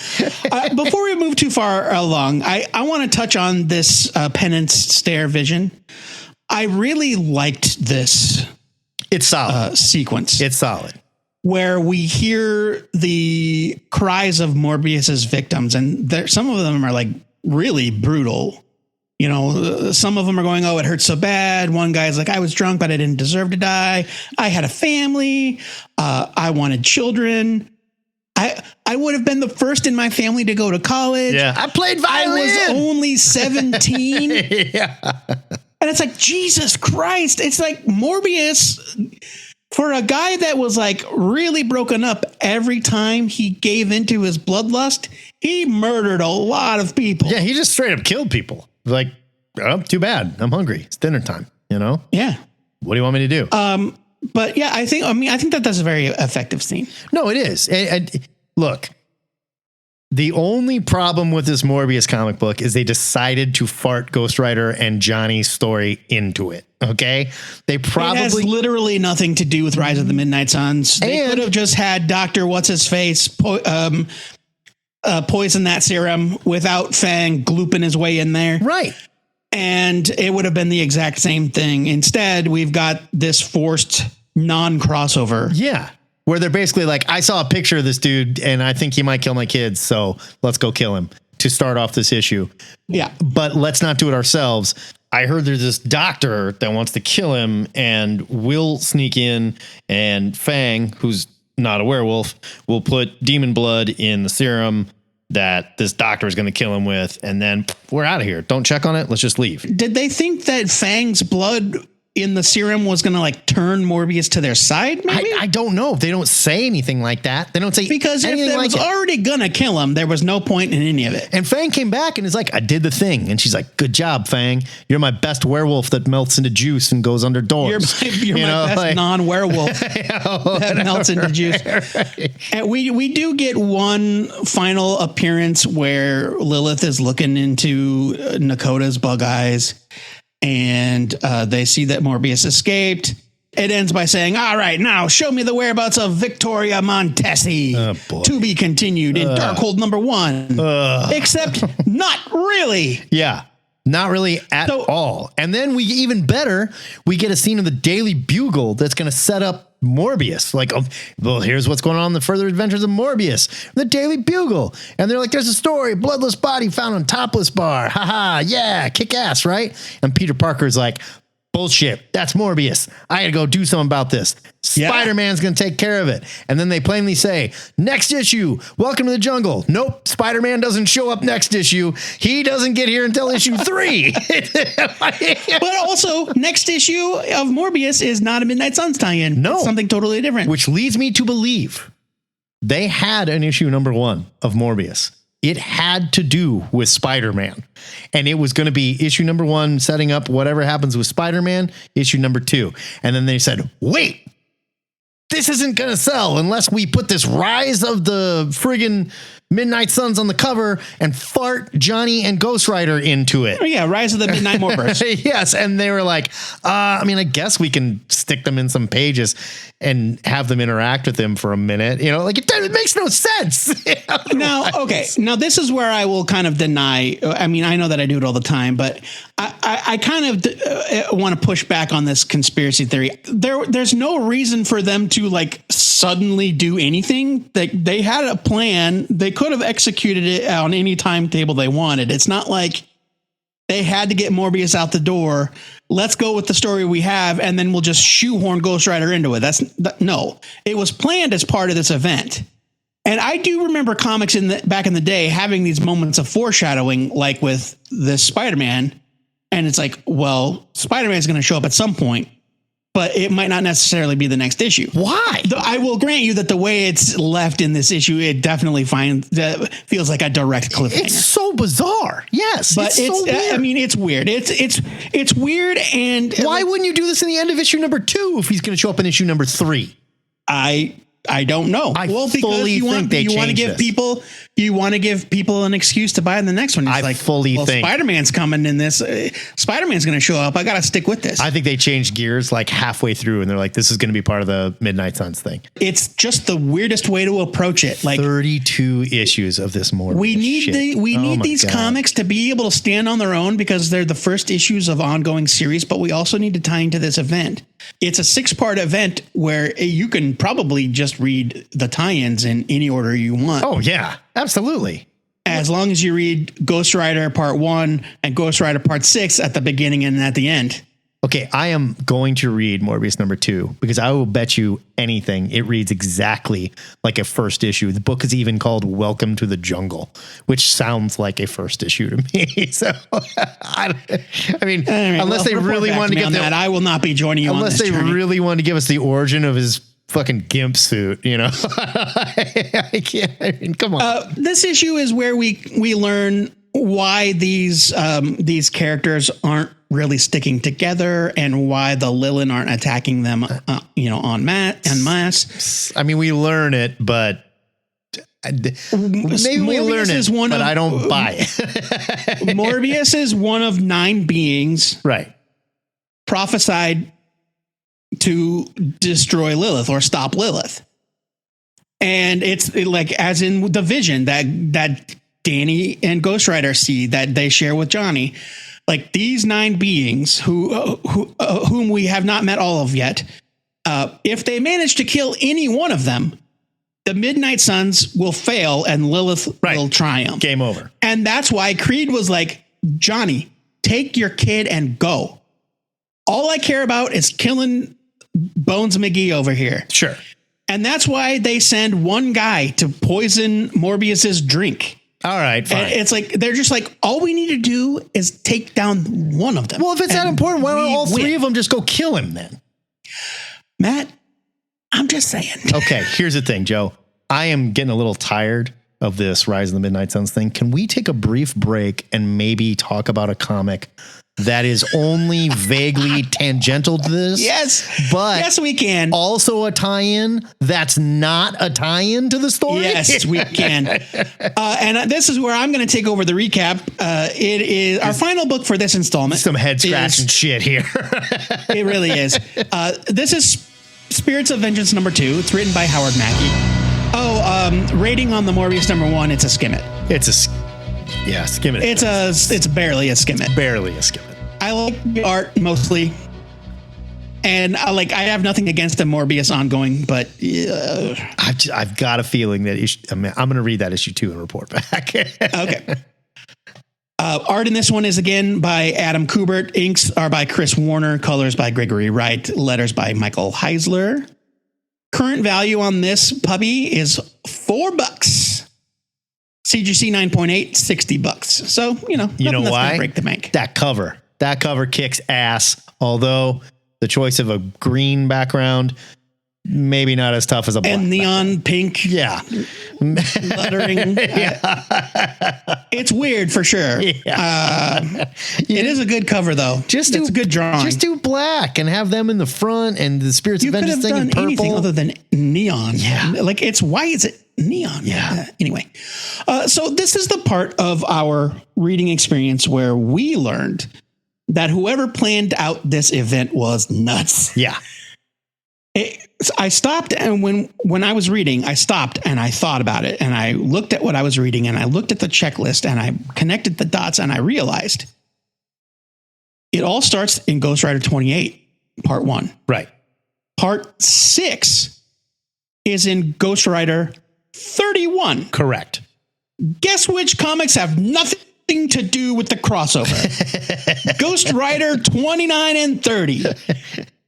Before we move too far along, I want to touch on this penance stare vision. I really liked this. It's solid. Sequence. It's solid. Where we hear the cries of Morbius's victims, and some of them are like really brutal. You know, some of them are going, oh, it hurts so bad. One guy's like, I was drunk, but I didn't deserve to die. I had a family. I wanted children. I would have been the first in my family to go to college. Yeah, I played violin. I was only 17. Yeah. And it's like, Jesus Christ. It's like Morbius, for a guy that was like really broken up every time he gave into his bloodlust, he murdered a lot of people. Yeah, he just straight up killed people. Like, oh, too bad. I'm hungry. It's dinner time, you know? Yeah. What do you want me to do? But yeah, I think that that's a very effective scene. No, it is. And look, the only problem with this Morbius comic book is they decided to fart Ghost Rider and Johnny's story into it. Okay. It has literally nothing to do with Rise of the Midnight Suns. They could have just had Dr. What's-His-Face, poison that serum without Fang glooping his way in there. Right. And it would have been the exact same thing. Instead, we've got this forced non-crossover. Yeah. Where they're basically like, I saw a picture of this dude and I think he might kill my kids. So let's go kill him to start off this issue. Yeah. But let's not do it ourselves. I heard there's this doctor that wants to kill him and we'll sneak in, and Fang, who's not a werewolf, will put demon blood in the serum that this doctor is going to kill him with, and then we're out of here. Don't check on it. Let's just leave. Did they think that Fang's blood in the serum was going to like turn Morbius to their side? Maybe? I don't know. They don't say anything like that. They don't say because if anything it was already going to kill him, there was no point in any of it. And Fang came back and is like, I did the thing. And she's like, good job, Fang. You're my best werewolf that melts into juice and goes under doors. You're my best non-werewolf that melts into juice. Right. And we do get one final appearance where Lilith is looking into Nakota's bug eyes. And they see that Morbius escaped. It ends by saying, all right, now show me the whereabouts of Victoria Montesi. To be continued in Darkhold #1. Except not really. Yeah, not really at all. And then we even better, we get a scene of the Daily Bugle that's going to set up Morbius. Like, well, here's what's going on in the further adventures of Morbius. The Daily Bugle. And they're like, there's a story, bloodless body found on topless bar. Haha, yeah, kick ass, right? And Peter Parker's like, bullshit. That's Morbius. I gotta go do something about this. Yeah. Spider-Man's gonna take care of it. And then they plainly say, next issue, welcome to the jungle. Nope, Spider-Man doesn't show up next issue. He doesn't get here until issue 3. But also, next issue of Morbius is not a Midnight Suns tie-in. No. It's something totally different. Which leads me to believe they had an issue number 1 of Morbius. It had to do with Spider-Man. And it was going to be issue number 1, setting up whatever happens with Spider-Man, issue number 2. And then they said, wait, this isn't going to sell unless we put this Rise of the friggin' Midnight Suns on the cover and fart Johnny and Ghost Rider into it. Oh, yeah, Rise of the Midnight Morbius. Yes, and they were like, I guess we can stick them in some pages and have them interact with them for a minute. It makes no sense. Now, this is where I will kind of deny. I mean, I know that I do it all the time, but I kind of want to push back on this conspiracy theory. There's no reason for them to suddenly do anything. They had a plan. They could have executed it on any timetable they wanted. It's not like they had to get Morbius out the door. Let's go with the story we have, and then we'll just shoehorn Ghost Rider into it. No, it was planned as part of this event. And I do remember comics back in the day having these moments of foreshadowing, like with this Spider-Man. And it's like, well, Spider-Man is going to show up at some point, but it might not necessarily be the next issue. Why? I will grant you that the way it's left in this issue, it definitely feels like a direct cliffhanger. It's so bizarre. Yes, but it's so weird. I mean, it's weird. It's weird. And why wouldn't you do this in the end of issue number 2 if he's going to show up in issue number 3? I don't know. Because you want to give people an excuse to buy the next one. It's Spider-Man's coming in this. Spider-Man's going to show up. I got to stick with this. I think they changed gears halfway through, and they're like, "This is going to be part of the Midnight Suns thing." It's just the weirdest way to approach it. 32 issues of this Morbius. We need these comics to be able to stand on their own because they're the first issues of ongoing series. But we also need to tie into this event. It's a 6-part event where you can probably just read the tie-ins in any order you want. Oh, yeah, absolutely. As long as you read Ghost Rider Part 1 and Ghost Rider Part 6 at the beginning and at the end. Okay, I am going to read Morbius number 2 because I will bet you anything it reads exactly like a first issue. The book is even called Welcome to the Jungle, which sounds like a first issue to me. So, unless they really wanted to get that, I will not be joining you on this journey. Unless they really wanted to give us the origin of his fucking gimp suit, I can't. I mean, come on. This issue is where we learn why these characters aren't really sticking together and why the Lilin aren't attacking them, en masse. I mean, we learn it, but maybe we learn it, but I don't buy it. Morbius is one of 9 beings, right? Prophesied to destroy Lilith or stop Lilith. And it's as in the vision that Danny and Ghost Rider see that they share with Johnny. These 9 beings whom we have not met all of yet, if they manage to kill any one of them, the Midnight Suns will fail and Lilith will triumph. Game over. And that's why Creed was like, Johnny, take your kid and go. All I care about is killing Bones McGee over here. Sure. And that's why they send one guy to poison Morbius's drink. All right, fine. And it's they're just all we need to do is take down one of them. Well, if it's that important, why don't all 3 of them just go kill him then? Matt, I'm just saying. Okay, here's the thing, Joe. I am getting a little tired of this Rise of the Midnight Suns thing. Can we take a brief break and maybe talk about a comic that is only vaguely tangential to this? Yes. But yes, we can. Also a tie-in that's not a tie-in to the story? Yes, we can. And this is where I'm going to take over the recap. It is our final book for this installment. Some head-scratching shit here. It really is. This is Spirits of Vengeance number 2. It's written by Howard Mackey. Rating on the Morbius number 1, it's a Skim It. Skim It. It's barely a Skim It. Barely a Skim It. I like the art mostly, and I have nothing against the Morbius ongoing, but I've got a feeling that I'm going to read that issue 2 and report back. Okay. Art in this one is again by Adam Kubert. Inks are by Chris Warner. Colors by Gregory Wright. Letters by Michael Heisler. Current value on this puppy is $4. CGC 9.8, $60. So, you know that's why? Gonna break the bank. That cover kicks ass. Although the choice of a green background, maybe not as tough as a black and neon pink. Yeah. Lettering. It's weird for sure. Yeah. It is a good cover though. It's a good drawing. Just do black and have them in the front and the Spirits of Vengeance thing in purple. Anything other than neon. Yeah. Like it's white. Is it neon? Yeah. Anyway. So this is the part of our reading experience where we learned that whoever planned out this event was nuts. Yeah. I stopped, and when I was reading, I stopped and I thought about it, and I looked at what I was reading, and I looked at the checklist, and I connected the dots, and I realized it all starts in Ghost Rider 28, Part 1. Right. Part 6 is in Ghost Rider 31. Correct. Guess which comics have nothing to do with the crossover? Ghost Rider 29 and 30.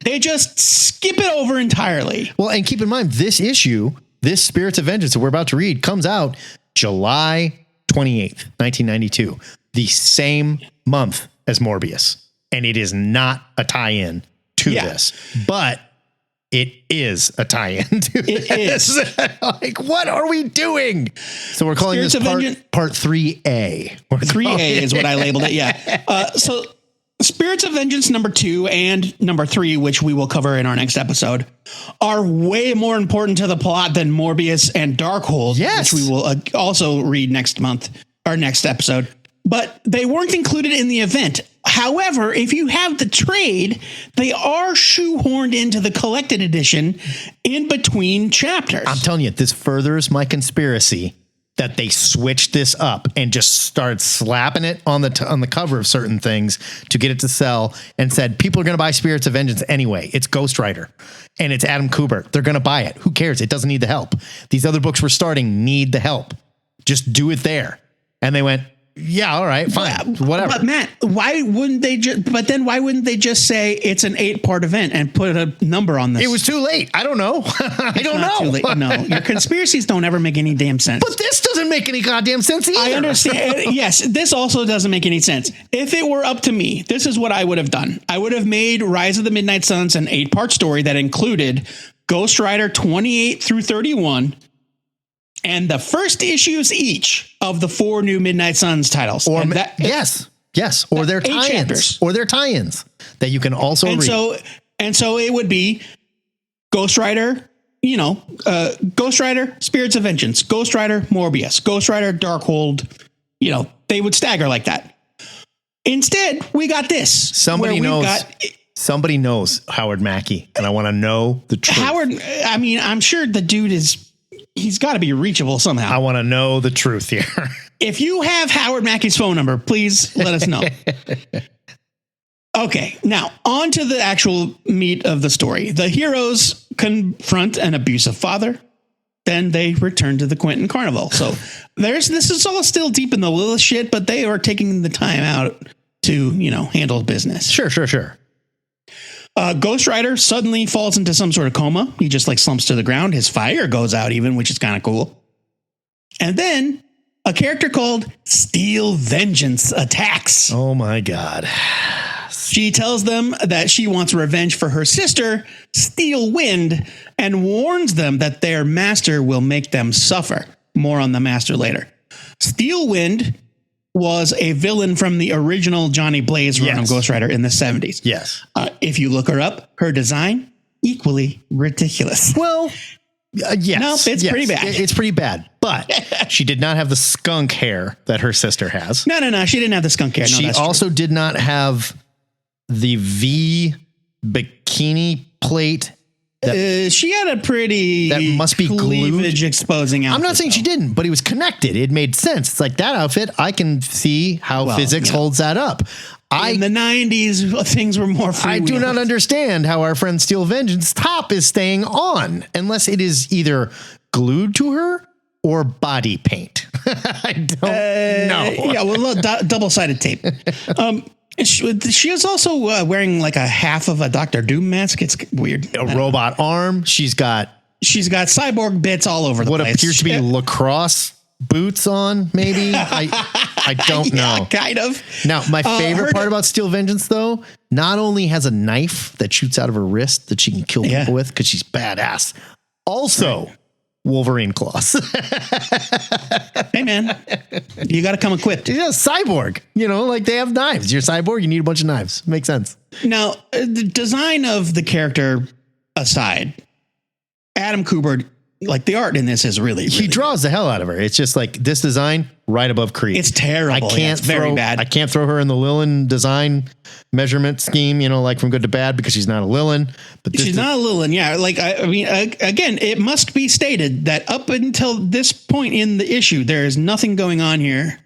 They just skip it over entirely. Well, and keep in mind, this issue, this Spirits of Vengeance that we're about to read, comes out July 28th, 1992, the same month as Morbius. And it is not a tie-in to this, but it is a tie-in to this. Like, what are we doing? So we're calling Spirits this part 3A. 3A is what I labeled it, yeah. So Spirits of Vengeance number 2 and number 3, which we will cover in our next episode, are way more important to the plot than Morbius and Darkhold, which we will also read next month, our next episode. But they weren't included in the event. However, if you have the trade, they are shoehorned into the collected edition in between chapters. I'm telling you, this furthers my conspiracy that they switched this up and just started slapping it on the cover of certain things to get it to sell, and said people are going to buy Spirits of Vengeance anyway. It's Ghost Rider and it's Adam Kubert. They're going to buy it. Who cares? It doesn't need the help. These other books we're starting need the help. Just do it there. And they went, yeah, all right, fine, whatever. But Matt, why wouldn't they just say it's an 8-part event and put a number on this? It was too late. I don't know. I don't know. Too late. No, your conspiracies don't ever make any damn sense. But this doesn't make any goddamn sense either. I understand. Yes, this also doesn't make any sense. If it were up to me, this is what I would have done. I would have made Rise of the Midnight Suns an 8-part story that included Ghost Rider 28 through 31 and the first issues each of the 4 new Midnight Suns titles. Or yes. Or their tie-ins. Or their tie-ins that you can also read. And so it would be Ghost Rider, Ghost Rider, Spirits of Vengeance, Ghost Rider, Morbius, Ghost Rider, Darkhold. They would stagger like that. Instead, we got this. Somebody knows Howard Mackey, and I want to know the truth. Howard, I mean, I'm sure the dude he's got to be reachable somehow. I want to know the truth here. If you have Howard Mackey's phone number, please let us know. Okay, now on to the actual meat of the story. The heroes confront an abusive father. Then they return to the Quentin Carnival. So this is all still deep in the Lilith shit, but they are taking the time out to, handle business. Sure. Ghost Rider suddenly falls into some sort of coma. He just slumps to the ground. His fire goes out even, which is kind of cool. And then a character called Steel Vengeance attacks. Oh my God. She tells them that she wants revenge for her sister, Steel Wind, and warns them that their master will make them suffer. More on the master later. Steel Wind was a villain from the original Johnny Blaze run of Ghost Rider in the 70s. Yes. If you look her up, her design, equally ridiculous. Well, yes. No, it's pretty bad. It's pretty bad. But she did not have the skunk hair that her sister has. No. She didn't have the skunk hair. No, she also did not have the V bikini plate. She had a pretty that must be cleavage exposing outfit. I'm not saying she didn't, but it was connected. It made sense. It's like that outfit. I can see how physics holds that up. In the 90s, things were more free. I do not understand how our friend Steel Vengeance top is staying on unless it is either glued to her or body paint. I don't know. Yeah, well, double-sided tape. She is also wearing like a half of a Dr. Doom mask. It's weird. A robot arm. She's got cyborg bits all over the what place. appears to be lacrosse boots on, maybe. I don't know. Yeah, kind of. Now, my favorite part about Steel Vengeance, though, not only has a knife that shoots out of her wrist that she can kill people with because she's badass, also Wolverine claws. Hey, man, you got to come equipped. She's a cyborg. You know, like they have knives. You're a cyborg, you need a bunch of knives. Makes sense. Now, the design of the character aside, Adam Kubert, like the art in this is really he draws the hell out of her. It's just like this design right above Creed. It's terrible. It's very bad. I can't throw her in the Lilin design measurement scheme, you know, like from good to bad because she's not a Lilin. But she's not a Lilin. Yeah. Like, I mean, again, it must be stated that up until this point in the issue, there is nothing going on here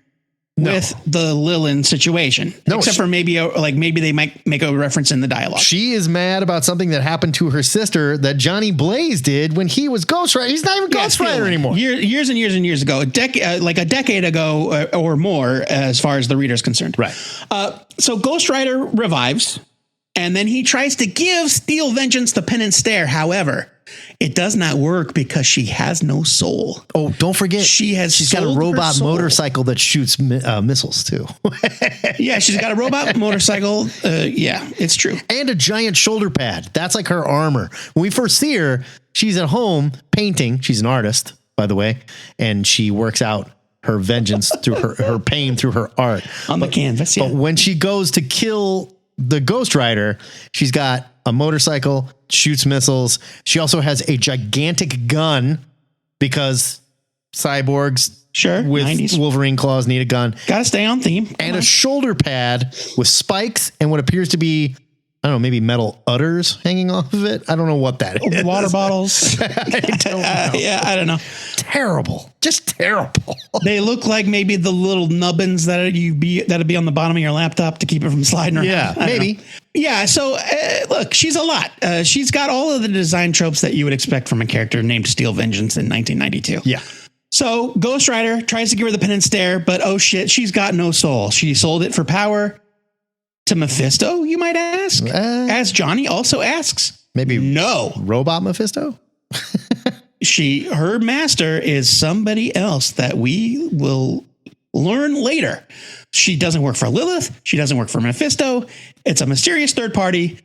with the Lilin situation, except for maybe they might make a reference in the dialogue. She is mad about something that happened to her sister that Johnny Blaze did when he was Ghost Rider. He's not even Ghost Rider anymore. Years and years and years ago, a decade ago or more, as far as the reader's concerned. Right. So Ghost Rider revives, and then he tries to give Steel Vengeance the pin and stare. However, it does not work because she has no soul. Oh, don't forget, she's got a robot motorcycle that shoots missiles too. Yeah, she's got a robot motorcycle. Yeah, it's true. And a giant shoulder pad. That's like her armor. When we first see her, she's at home painting. She's an artist, by the way, and she works out her vengeance through her pain through her art on the canvas. Yeah. But when she goes to kill the Ghost Rider, she's got a motorcycle, shoots missiles. She also has a gigantic gun because cyborgs with 90s. Wolverine claws need a gun. Gotta stay on theme. And a shoulder pad with spikes and what appears to be, I don't know, maybe metal udders hanging off of it. I don't know what that is. Water bottles. I don't know. Yeah, I don't know. Terrible. Just terrible. They look like maybe the little nubbins that'd be on the bottom of your laptop to keep it from sliding around. Yeah, maybe. Yeah, so look, she's a lot. She's got all of the design tropes that you would expect from a character named Steel Vengeance in 1992. Yeah. So Ghost Rider tries to give her the pin and stare, but oh shit, she's got no soul. She sold it for power. To Mephisto, you might ask? As Johnny also asks. Maybe no. Robot Mephisto? Her master is somebody else that we will learn later. She doesn't work for Lilith. She doesn't work for Mephisto. It's a mysterious third party.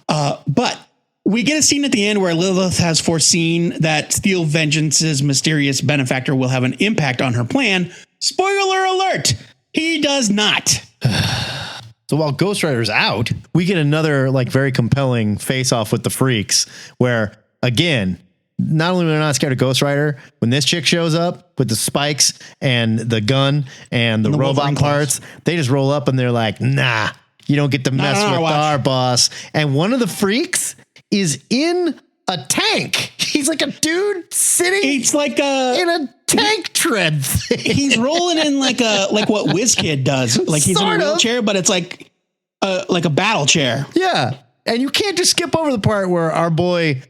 But we get a scene at the end where Lilith has foreseen that Steel Vengeance's mysterious benefactor will have an impact on her plan. Spoiler alert. He does not. So while Ghost Rider's out, we get another like very compelling face-off with the Freaks where, again, not only are we not scared of Ghost Rider, when this chick shows up with the spikes and the gun and the robot parts, they just roll up and they're like, nah, you don't get to mess with our boss. And one of the Freaks is in a tank. He's like a dude sitting in a tank tread thing. He's rolling in like what WizKid does. Like he's in a wheelchair, but it's like a battle chair. Yeah. And you can't just skip over the part where our boy,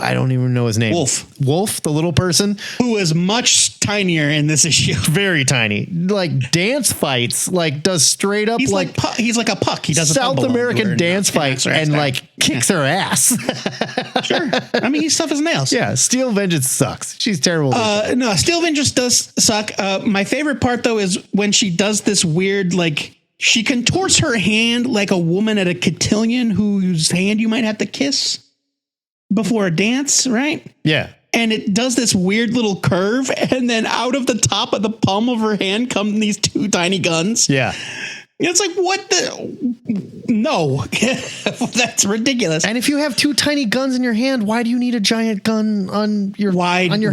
I don't even know his name. Wolf, the little person. Who is much tinier in this issue. Very tiny. Like dance fights, like does straight up he's like a puck. He does South American dance fight and like kicks her ass. Sure. I mean, he stuff his nails. Yeah. Steel Vengeance sucks. She's terrible. No, Steel Vengeance does suck. My favorite part though is when she does this weird, like she contorts her hand like a woman at a cotillion whose hand you might have to kiss before a dance, right? Yeah. And it does this weird little curve, and then out of the top of the palm of her hand come these two tiny guns. Yeah. It's like, what the? No, that's ridiculous. And if you have two tiny guns in your hand, why do you need a giant gun on your head?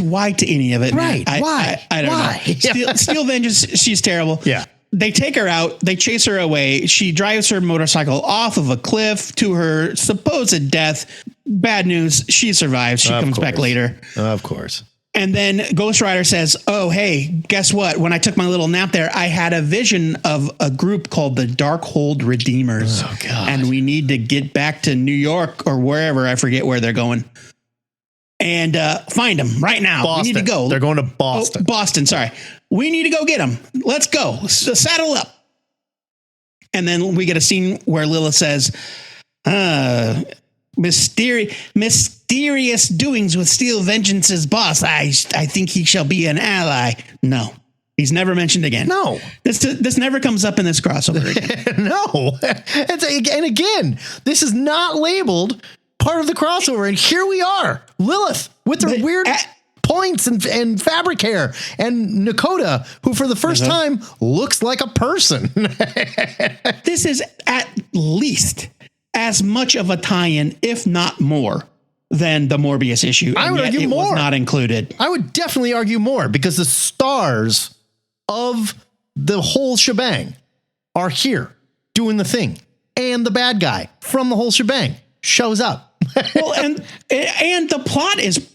Why to any of it? Right. Man? Why? I don't know. Steel Vengeance, she's terrible. Yeah. They take her out. They chase her away. She drives her motorcycle off of a cliff to her supposed death. Bad news. She survives. She comes back later. Of course. And then Ghost Rider says, oh, hey, guess what? When I took my little nap there, I had a vision of a group called the Darkhold Redeemers. Oh, God. And we need to get back to New York or wherever. I forget where they're going. and find them right now. Boston. We need to go. They're going to Boston. Oh, Boston, sorry. We need to go get them. Let's go. Saddle up. And then we get a scene where Lilith says, mysterious doings with Steel Vengeance's boss. I think he shall be an ally. No. He's never mentioned again. No. This never comes up in this crossover again. No. And again, this is not labeled part of the crossover. And here we are. Lilith with her weird points and fabric hair. And Nakota, who for the first time looks like a person. This is at least as much of a tie-in, if not more, than the Morbius issue. I would argue more. Was not included. I would definitely argue more because the stars of the whole shebang are here doing the thing, and the bad guy from the whole shebang shows up. Well, and the plot is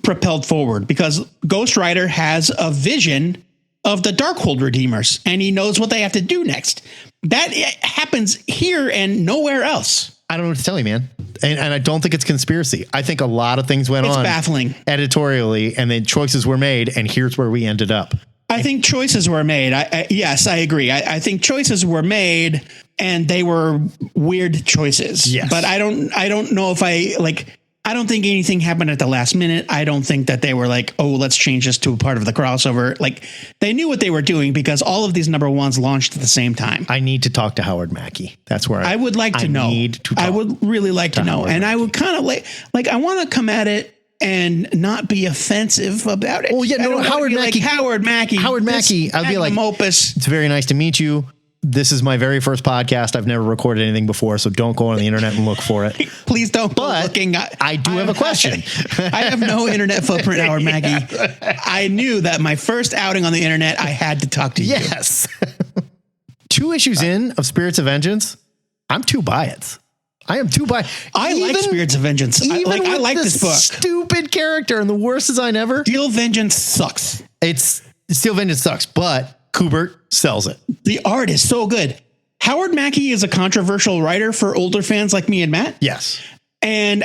propelled forward because Ghost Rider has a vision of the Darkhold Redeemers, and he knows what they have to do next. That happens here and nowhere else. I don't know what to tell you, man. And I don't think it's conspiracy. I think a lot of things went on. It's baffling. Editorially, and then choices were made, and here's where we ended up. I think choices were made. Yes, I agree. I think choices were made, and they were weird choices. Yes. But I don't know if I don't think anything happened at the last minute. I don't think that they were like, oh, let's change this to a part of the crossover. Like, they knew what they were doing because all of these number ones launched at the same time. I need to talk to Howard Mackey. That's where I would like to know. I would really like to know. And I would kind of like I want to come at it and not be offensive about it. Well, yeah, no, Howard Mackey. Howard Mackey. I'd be like, opus. It's very nice to meet you. This is my very first podcast. I've never recorded anything before, so don't go on the internet and look for it. Please don't go but looking. I do have a question. I have no internet footprint, Howard Mackey. I knew that my first outing on the internet, I had to talk to you. Yes. 2 issues in of Spirits of Vengeance, I'm too biased. I am too biased. I like Spirits of Vengeance. I like this book. Stupid character and the worst design ever. Steel Vengeance sucks. Steel Vengeance sucks, but Kubert sells it. The art is so good. Howard Mackey is a controversial writer for older fans like me and Matt. Yes. And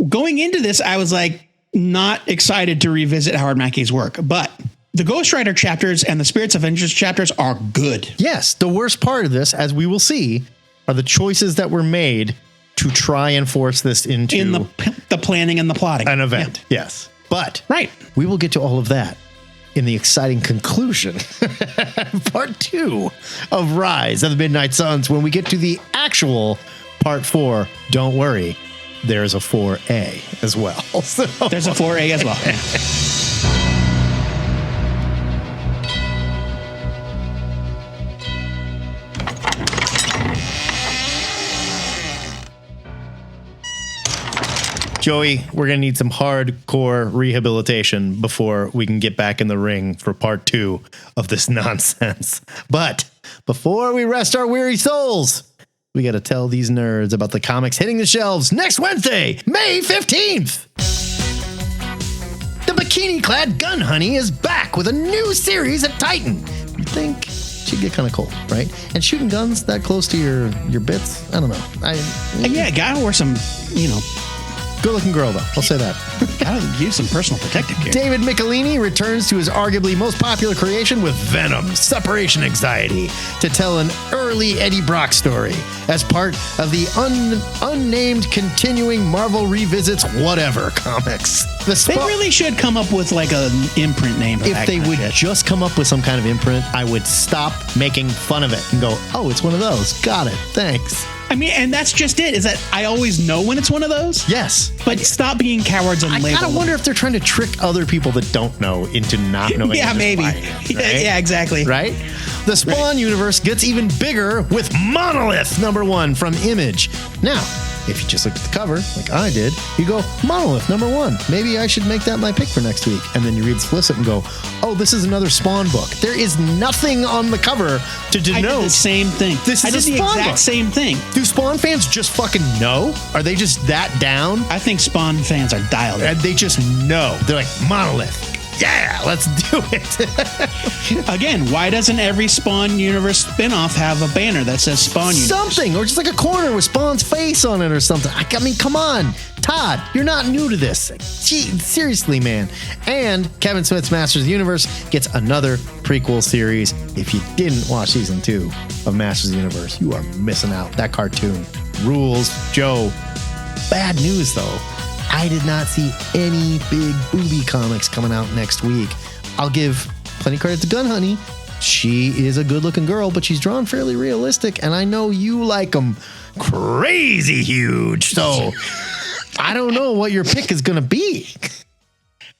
going into this, I was like not excited to revisit Howard Mackey's work, but the Ghost Rider chapters and the Spirits of Vengeance chapters are good. Yes. The worst part of this, as we will see, are the choices that were made to try and force this into the planning and the plotting. An event. Yeah. Yes. But right. We will get to all of that in the exciting conclusion, part 2 of Rise of the Midnight Suns, when we get to the actual part 4. Don't worry, there's a 4A as well. So. There's a 4A as well. Joey, we're going to need some hardcore rehabilitation before we can get back in the ring for part 2 of this nonsense. But before we rest our weary souls, we got to tell these nerds about the comics hitting the shelves next Wednesday, May 15th. The bikini-clad gun honey is back with a new series at Titan. You'd think she'd get kind of cold, right? And shooting guns that close to your bits, I don't know. Yeah, gotta wear some, good-looking girl, though. I'll say that. Gotta use some personal protective gear. David Michelini returns to his arguably most popular creation with Venom, Separation Anxiety, to tell an early Eddie Brock story as part of the unnamed continuing Marvel Revisits Whatever comics. They really should come up with like an imprint name. If they would just come up with some kind of imprint, I would stop making fun of it and go, oh, it's one of those. Got it. Thanks. I mean, and that's just it, is that I always know when it's one of those. Yes. But stop being cowards and label. I kind of wonder if they're trying to trick other people that don't know into not knowing. Yeah, maybe. Right? Yeah, exactly. Right? The Spawn universe gets even bigger with Monolith #1 from Image. Now, if you just look at the cover, like I did, you go, Monolith #1. Maybe I should make that my pick for next week. And then you read Splicit and go, oh, this is another Spawn book. There is nothing on the cover to denote. I did the same thing. I did the exact book. Same thing. Do Spawn fans just fucking know? Are they just that down? I think Spawn fans are dialed in. And they just know. They're like, Monolith. Yeah, let's do it. Again, why doesn't every Spawn Universe spinoff have a banner that says Spawn Universe? Something, or just like a corner with Spawn's face on it or something. I mean, come on. Todd, you're not new to this. Gee, seriously, man. And Kevin Smith's Masters of the Universe gets another prequel series. If you didn't watch season 2 of Masters of the Universe, you are missing out. That cartoon rules. Joe, bad news though. I did not see any big booby comics coming out next week. I'll give plenty of credit to Gun Honey. She is a good-looking girl, but she's drawn fairly realistic, and I know you like them crazy huge. So I don't know what your pick is going to be.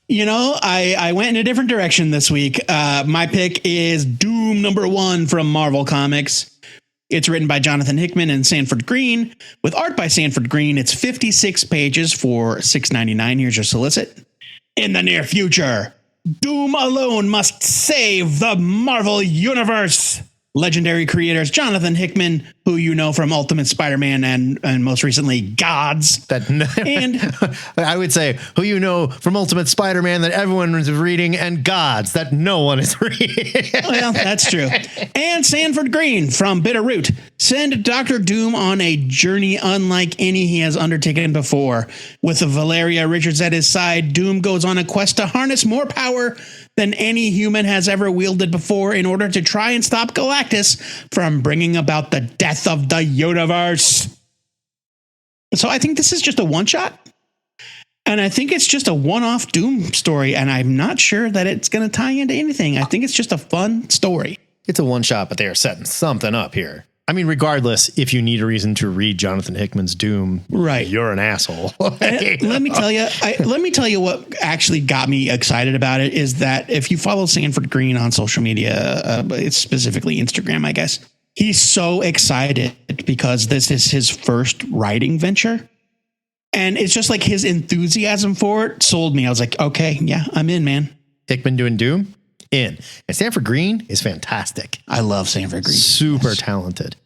You know, I went in a different direction this week. My pick is Doom #1 from Marvel Comics. It's written by Jonathan Hickman and Sanford Green, with art by Sanford Green. It's 56 pages for $6.99. Here's your solicit. In the near future, Doom alone must save the Marvel Universe. Legendary creators Jonathan Hickman, who you know from Ultimate Spider-Man and most recently Gods. And I would say who you know from Ultimate Spider-Man that everyone is reading, and Gods that no one is reading. Well, that's true. And Sanford Green from Bitterroot. Send Dr. Doom on a journey unlike any he has undertaken before. With Valeria Richards at his side, Doom goes on a quest to harness more power than any human has ever wielded before in order to try and stop Galactus from bringing about the death of the universe. So I think this is just a one-shot. And I think it's just a one-off Doom story. And I'm not sure that it's going to tie into anything. I think it's just a fun story. It's a one-shot, but they are setting something up here. I mean, regardless, if you need a reason to read Jonathan Hickman's Doom, right, you're an asshole. Let me tell you what actually got me excited about it is that if you follow Sanford Green on social media, it's specifically Instagram, I guess, he's so excited because this is his first writing venture. And it's just like his enthusiasm for it sold me. I was like, okay, yeah, I'm in, man. Hickman doing Doom? In. And Sanford Green is fantastic. I love Sanford Green. Super talented.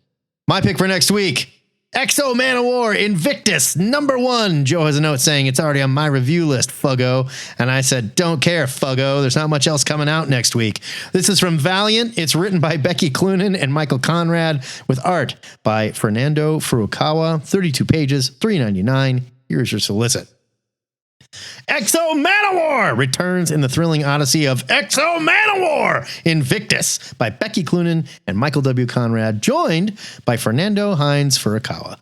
My pick for next week, Exo Man of War Invictus #1. Joe has a note saying it's already on my review list, Fuggo. And I said, don't care, Fuggo. There's not much else coming out next week. This is from Valiant. It's written by Becky Cloonan and Michael Conrad with art by Fernando Furukawa. 32 pages, $3.99. Here's your solicit. Exo Man of War returns in the thrilling odyssey of Exo Man of War Invictus by Becky Cloonan and Michael W. Conrad, joined by Fernando Hines Furukawa.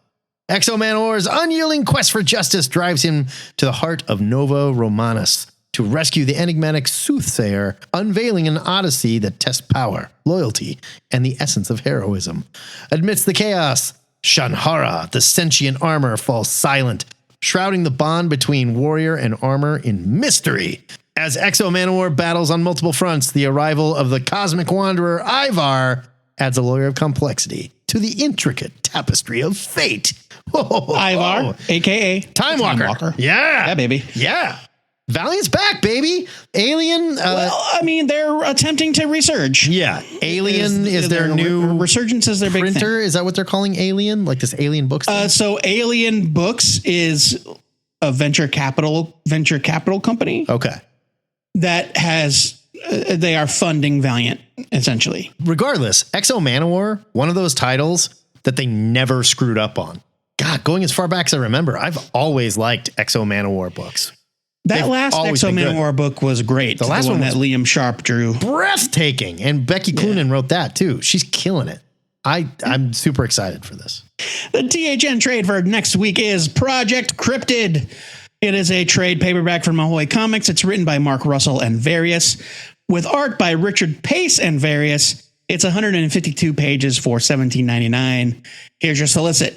Exo Man of War's unyielding quest for justice drives him to the heart of Nova Romanus to rescue the enigmatic soothsayer, unveiling an odyssey that tests power, loyalty, and the essence of heroism. Amidst the chaos, Shanhara, the sentient armor, falls silent, shrouding the bond between warrior and armor in mystery. As Exo Man of War battles on multiple fronts, the arrival of the cosmic wanderer Ivar adds a layer of complexity to the intricate tapestry of fate. Ivar, a.k.a. Time Walker. Yeah, baby. Yeah. Valiant's back, baby. Alien. Well, I mean, they're attempting to resurge. Yeah. Alien is their new resurgence is their big printer. thing. Is that what they're calling Alien? Like this Alien Books thing? So Alien Books is a venture capital company. Okay. That has, they are funding Valiant, essentially. Regardless, Exo Man of War, one of those titles that they never screwed up on. God, going as far back as I remember, I've always liked Exo Man of War books. That last Exo Man of War book was great. The last one that Liam Sharp drew. Breathtaking. And Becky Cloonan wrote that too. She's killing it. I'm super excited for this. The THN trade for next week is Project Cryptid. It is a trade paperback from Ahoy Comics. It's written by Mark Russell and Various, with art by Richard Pace and Various. It's 152 pages for $17.99. Here's your solicit.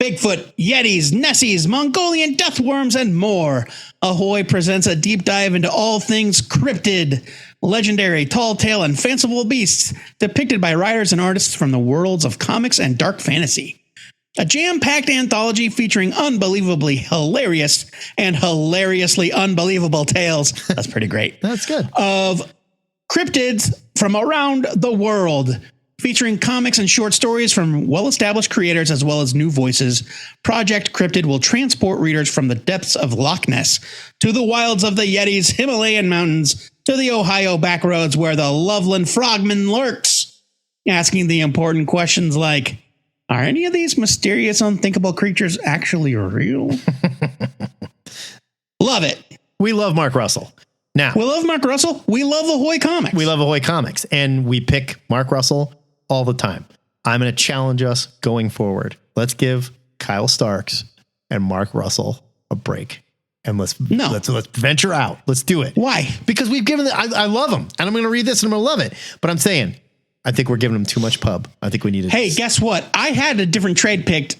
Bigfoot, Yetis, Nessies, Mongolian deathworms, and more. Ahoy presents a deep dive into all things cryptid, legendary, tall tale, and fanciful beasts depicted by writers and artists from the worlds of comics and dark fantasy. A jam-packed anthology featuring unbelievably hilarious and hilariously unbelievable tales. That's pretty great. That's good. Of cryptids from around the world. Featuring comics and short stories from well-established creators as well as new voices, Project Cryptid will transport readers from the depths of Loch Ness to the wilds of the Yetis, Himalayan mountains, to the Ohio backroads where the Loveland Frogman lurks, asking the important questions like, are any of these mysterious, unthinkable creatures actually real? Love it. We love Mark Russell. Now, We love Mark Russell. We love Ahoy Comics. we love Ahoy Comics, and we pick Mark Russell all the time. I'm going to challenge us going forward. Let's give Kyle Starks and Mark Russell a break, and let's venture out. Let's do it. Why? Because we've given I love them, and I'm going to read this and I'm going to love it. But I'm saying, I think we're giving them too much pub. I think we need to. Hey, guess what? I had a different trade picked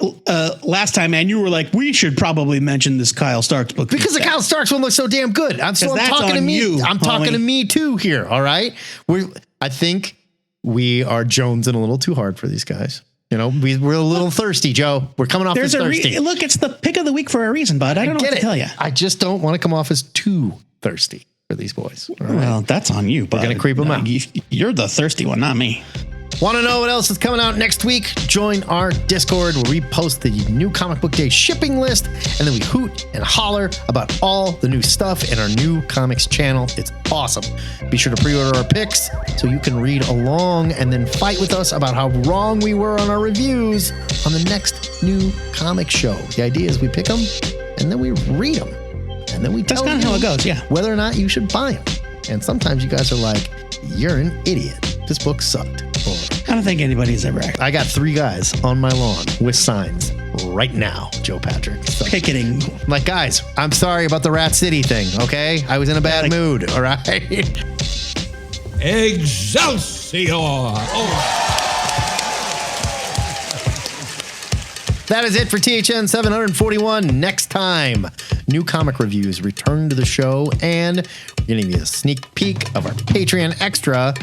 last time, and you were like, we should probably mention this Kyle Starks book. Because the Kyle Starks one looks so damn good. I'm talking to me. You, I'm talking to me too here. All right. I think we are jonesing a little too hard for these guys. You know, we're a little thirsty, Joe. We're coming off as thirsty. Look, it's the pick of the week for a reason, bud. I don't know what to tell you. I just don't want to come off as too thirsty for these boys. All right? Well, that's on you, bud. We're going to creep them out. You're the thirsty one, not me. Want to know what else is coming out next week? Join our Discord where we post the new Comic Book Day shipping list, and then we hoot and holler about all the new stuff in our new comics channel. It's awesome. Be sure to pre-order our picks so you can read along and then fight with us about how wrong we were on our reviews on the next new comic show. The idea is we pick them and then we read them, and then we tell That's kind of how it goes, yeah. whether or not you should buy them. And sometimes you guys are like, you're an idiot. This book sucked. Or, I don't think anybody's ever actually I got 3 guys on my lawn with signs right now, Joe Patrick. So, picketing. like, guys, I'm sorry about the Rat City thing, okay? I was in a bad mood, all right? Excelsior! Oh. That is it for THN 741. Next time, new comic reviews return to the show, and we're getting you a sneak peek of our Patreon extra.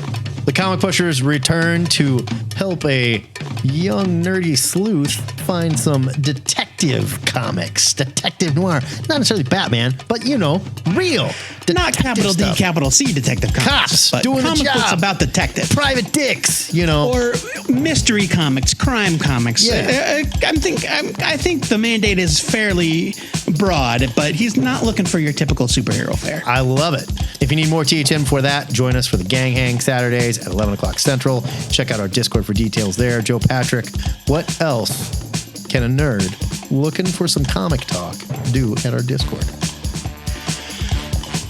The Comic Pushers return to help a young nerdy sleuth find some detective comics, detective noir. Not necessarily Batman, but you know, real. Not capital D, stuff. capital C detective comics. Cops but doing the comic books job. about detective. Private dicks, you know. Or mystery comics, crime comics. Yeah. I think the mandate is fairly broad, but he's not looking for your typical superhero fare. I love it. If you need more THN for that, join us for the Gang Hang Saturdays at 11 o'clock Central. Check out our Discord for details there. Joe Patrick, what else can a nerd looking for some comic talk do at our Discord?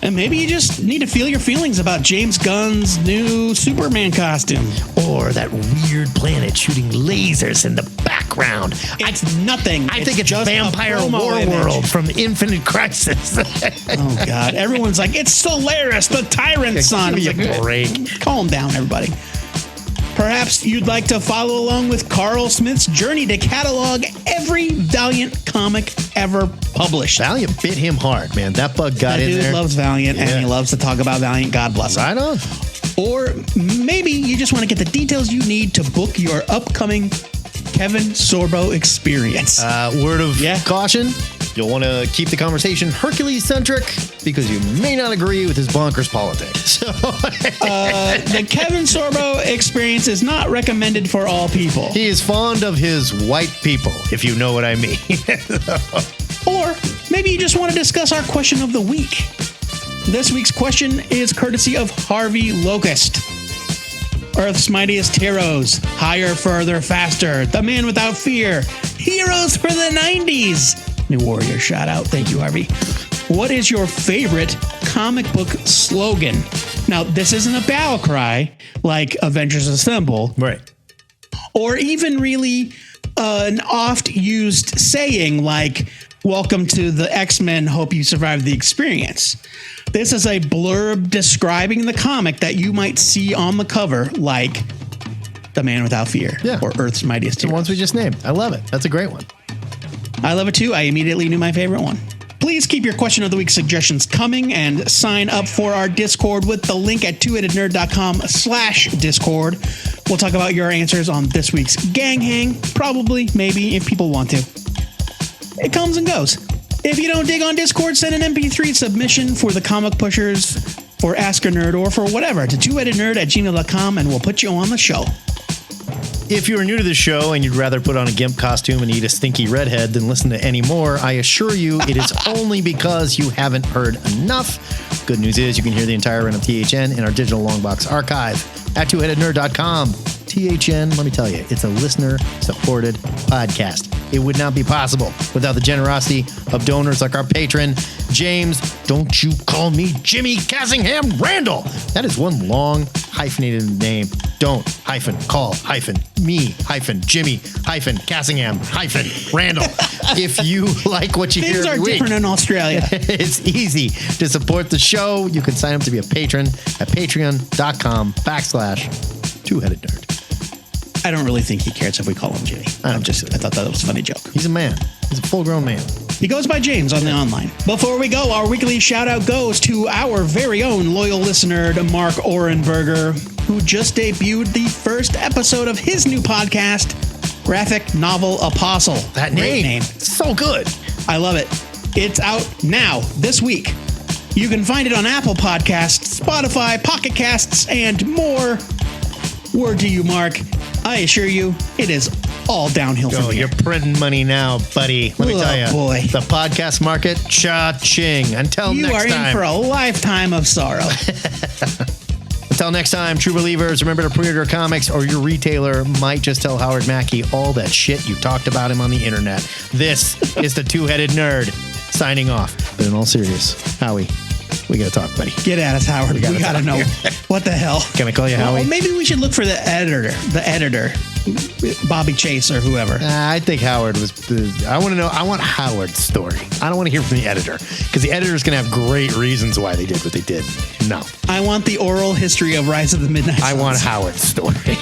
And maybe you just need to feel your feelings about James Gunn's new Superman costume. Or that weird planet shooting lasers in the background. It's nothing. I think it's just Vampire a promo War image. World from Infinite Crisis. Oh, God. Everyone's like, it's Solaris, the tyrant's son. Give me It's a like, break. calm down, everybody. Perhaps you'd like to follow along with Carl Smith's journey to catalog every Valiant comic ever published. Valiant bit him hard, man. That bug got That in dude there. loves Valiant, and Yeah. he loves to talk about Valiant. God bless him. Right on. Or maybe you just want to get the details you need to book your upcoming Kevin Sorbo experience. Word of Yeah. caution. You'll want to keep the conversation Hercules-centric because you may not agree with his bonkers politics. So The Kevin Sorbo experience is not recommended for all people. he is fond of his white people, if you know what I mean. Or maybe you just want to discuss our question of the week. This week's question is courtesy of Harvey Locust. Earth's Mightiest Heroes, Higher, Further, Faster, The Man Without Fear, Heroes for the 90s. New Warrior shout out. Thank you, Harvey. What is your favorite comic book slogan? Now, this isn't a battle cry like Avengers Assemble, Right. or even really an oft-used saying like, welcome to the X-Men, hope you survive the experience. This is a blurb describing the comic that you might see on the cover, like The Man Without Fear, Yeah. or Earth's Mightiest The Heroes. ones we just named. I love it. That's a great one. I love it too. I immediately knew my favorite one. Please keep your question of the week suggestions coming and sign up for our Discord with the link at twoheadednerd.com/Discord. We'll talk about your answers on this week's Gang Hang, probably, maybe, if people want to. It comes and goes. If you don't dig on Discord, send an MP3 submission for the Comic Pushers, for Ask a Nerd, or for whatever to twoheadednerd@gmail.com, and we'll put you on the show. If you are new to the show and you'd rather put on a gimp costume and eat a stinky redhead than listen to any more, I assure you it is only because you haven't heard enough. Good news is you can hear the entire run of THN in our digital longbox archive at twoheadednerd.com. THN, let me tell you, it's a listener-supported podcast. It would not be possible without the generosity of donors like our patron, James, don't you call me Jimmy Cassingham Randall. That is one long hyphenated name. Don't hyphen call hyphen me hyphen Jimmy hyphen Cassingham hyphen Randall. If you like what you hear every week. Things are different in Australia. It's easy to support the show. You can sign up to be a patron at patreon.com/twoheaded nerd. I don't really think he cares if we call him Jimmy. I thought that was a funny joke. He's a man. He's a full-grown man. He goes by James on the online. Before we go, our weekly shout-out goes to our very own loyal listener, Mark Orenberger, who just debuted the first episode of his new podcast, Graphic Novel Apostle. That Great name. So good. I love it. It's out now, this week. You can find it on Apple Podcasts, Spotify, Pocket Casts, and more. Word to you, Mark. I assure you, it is all downhill from here. You're printing money now, buddy. Let me tell you. Boy. The podcast market, cha-ching. Until next time. You are in for a lifetime of sorrow. Until next time, true believers, remember to pre-order comics or your retailer might just tell Howard Mackey all that shit you talked about him on the internet. This is the Two-Headed Nerd signing off. But in all seriousness, Howie, we gotta talk, buddy. Get at us, Howard. We gotta know. What the hell? Can I call you Howie? Well, maybe we should look for the editor, Bobby Chase or whoever. I think Howard was. I want to know. I want Howard's story. I don't want to hear from the editor because the editor's going to have great reasons why they did what they did. No. I want the oral history of Rise of the Midnight Suns. I want Howard's story.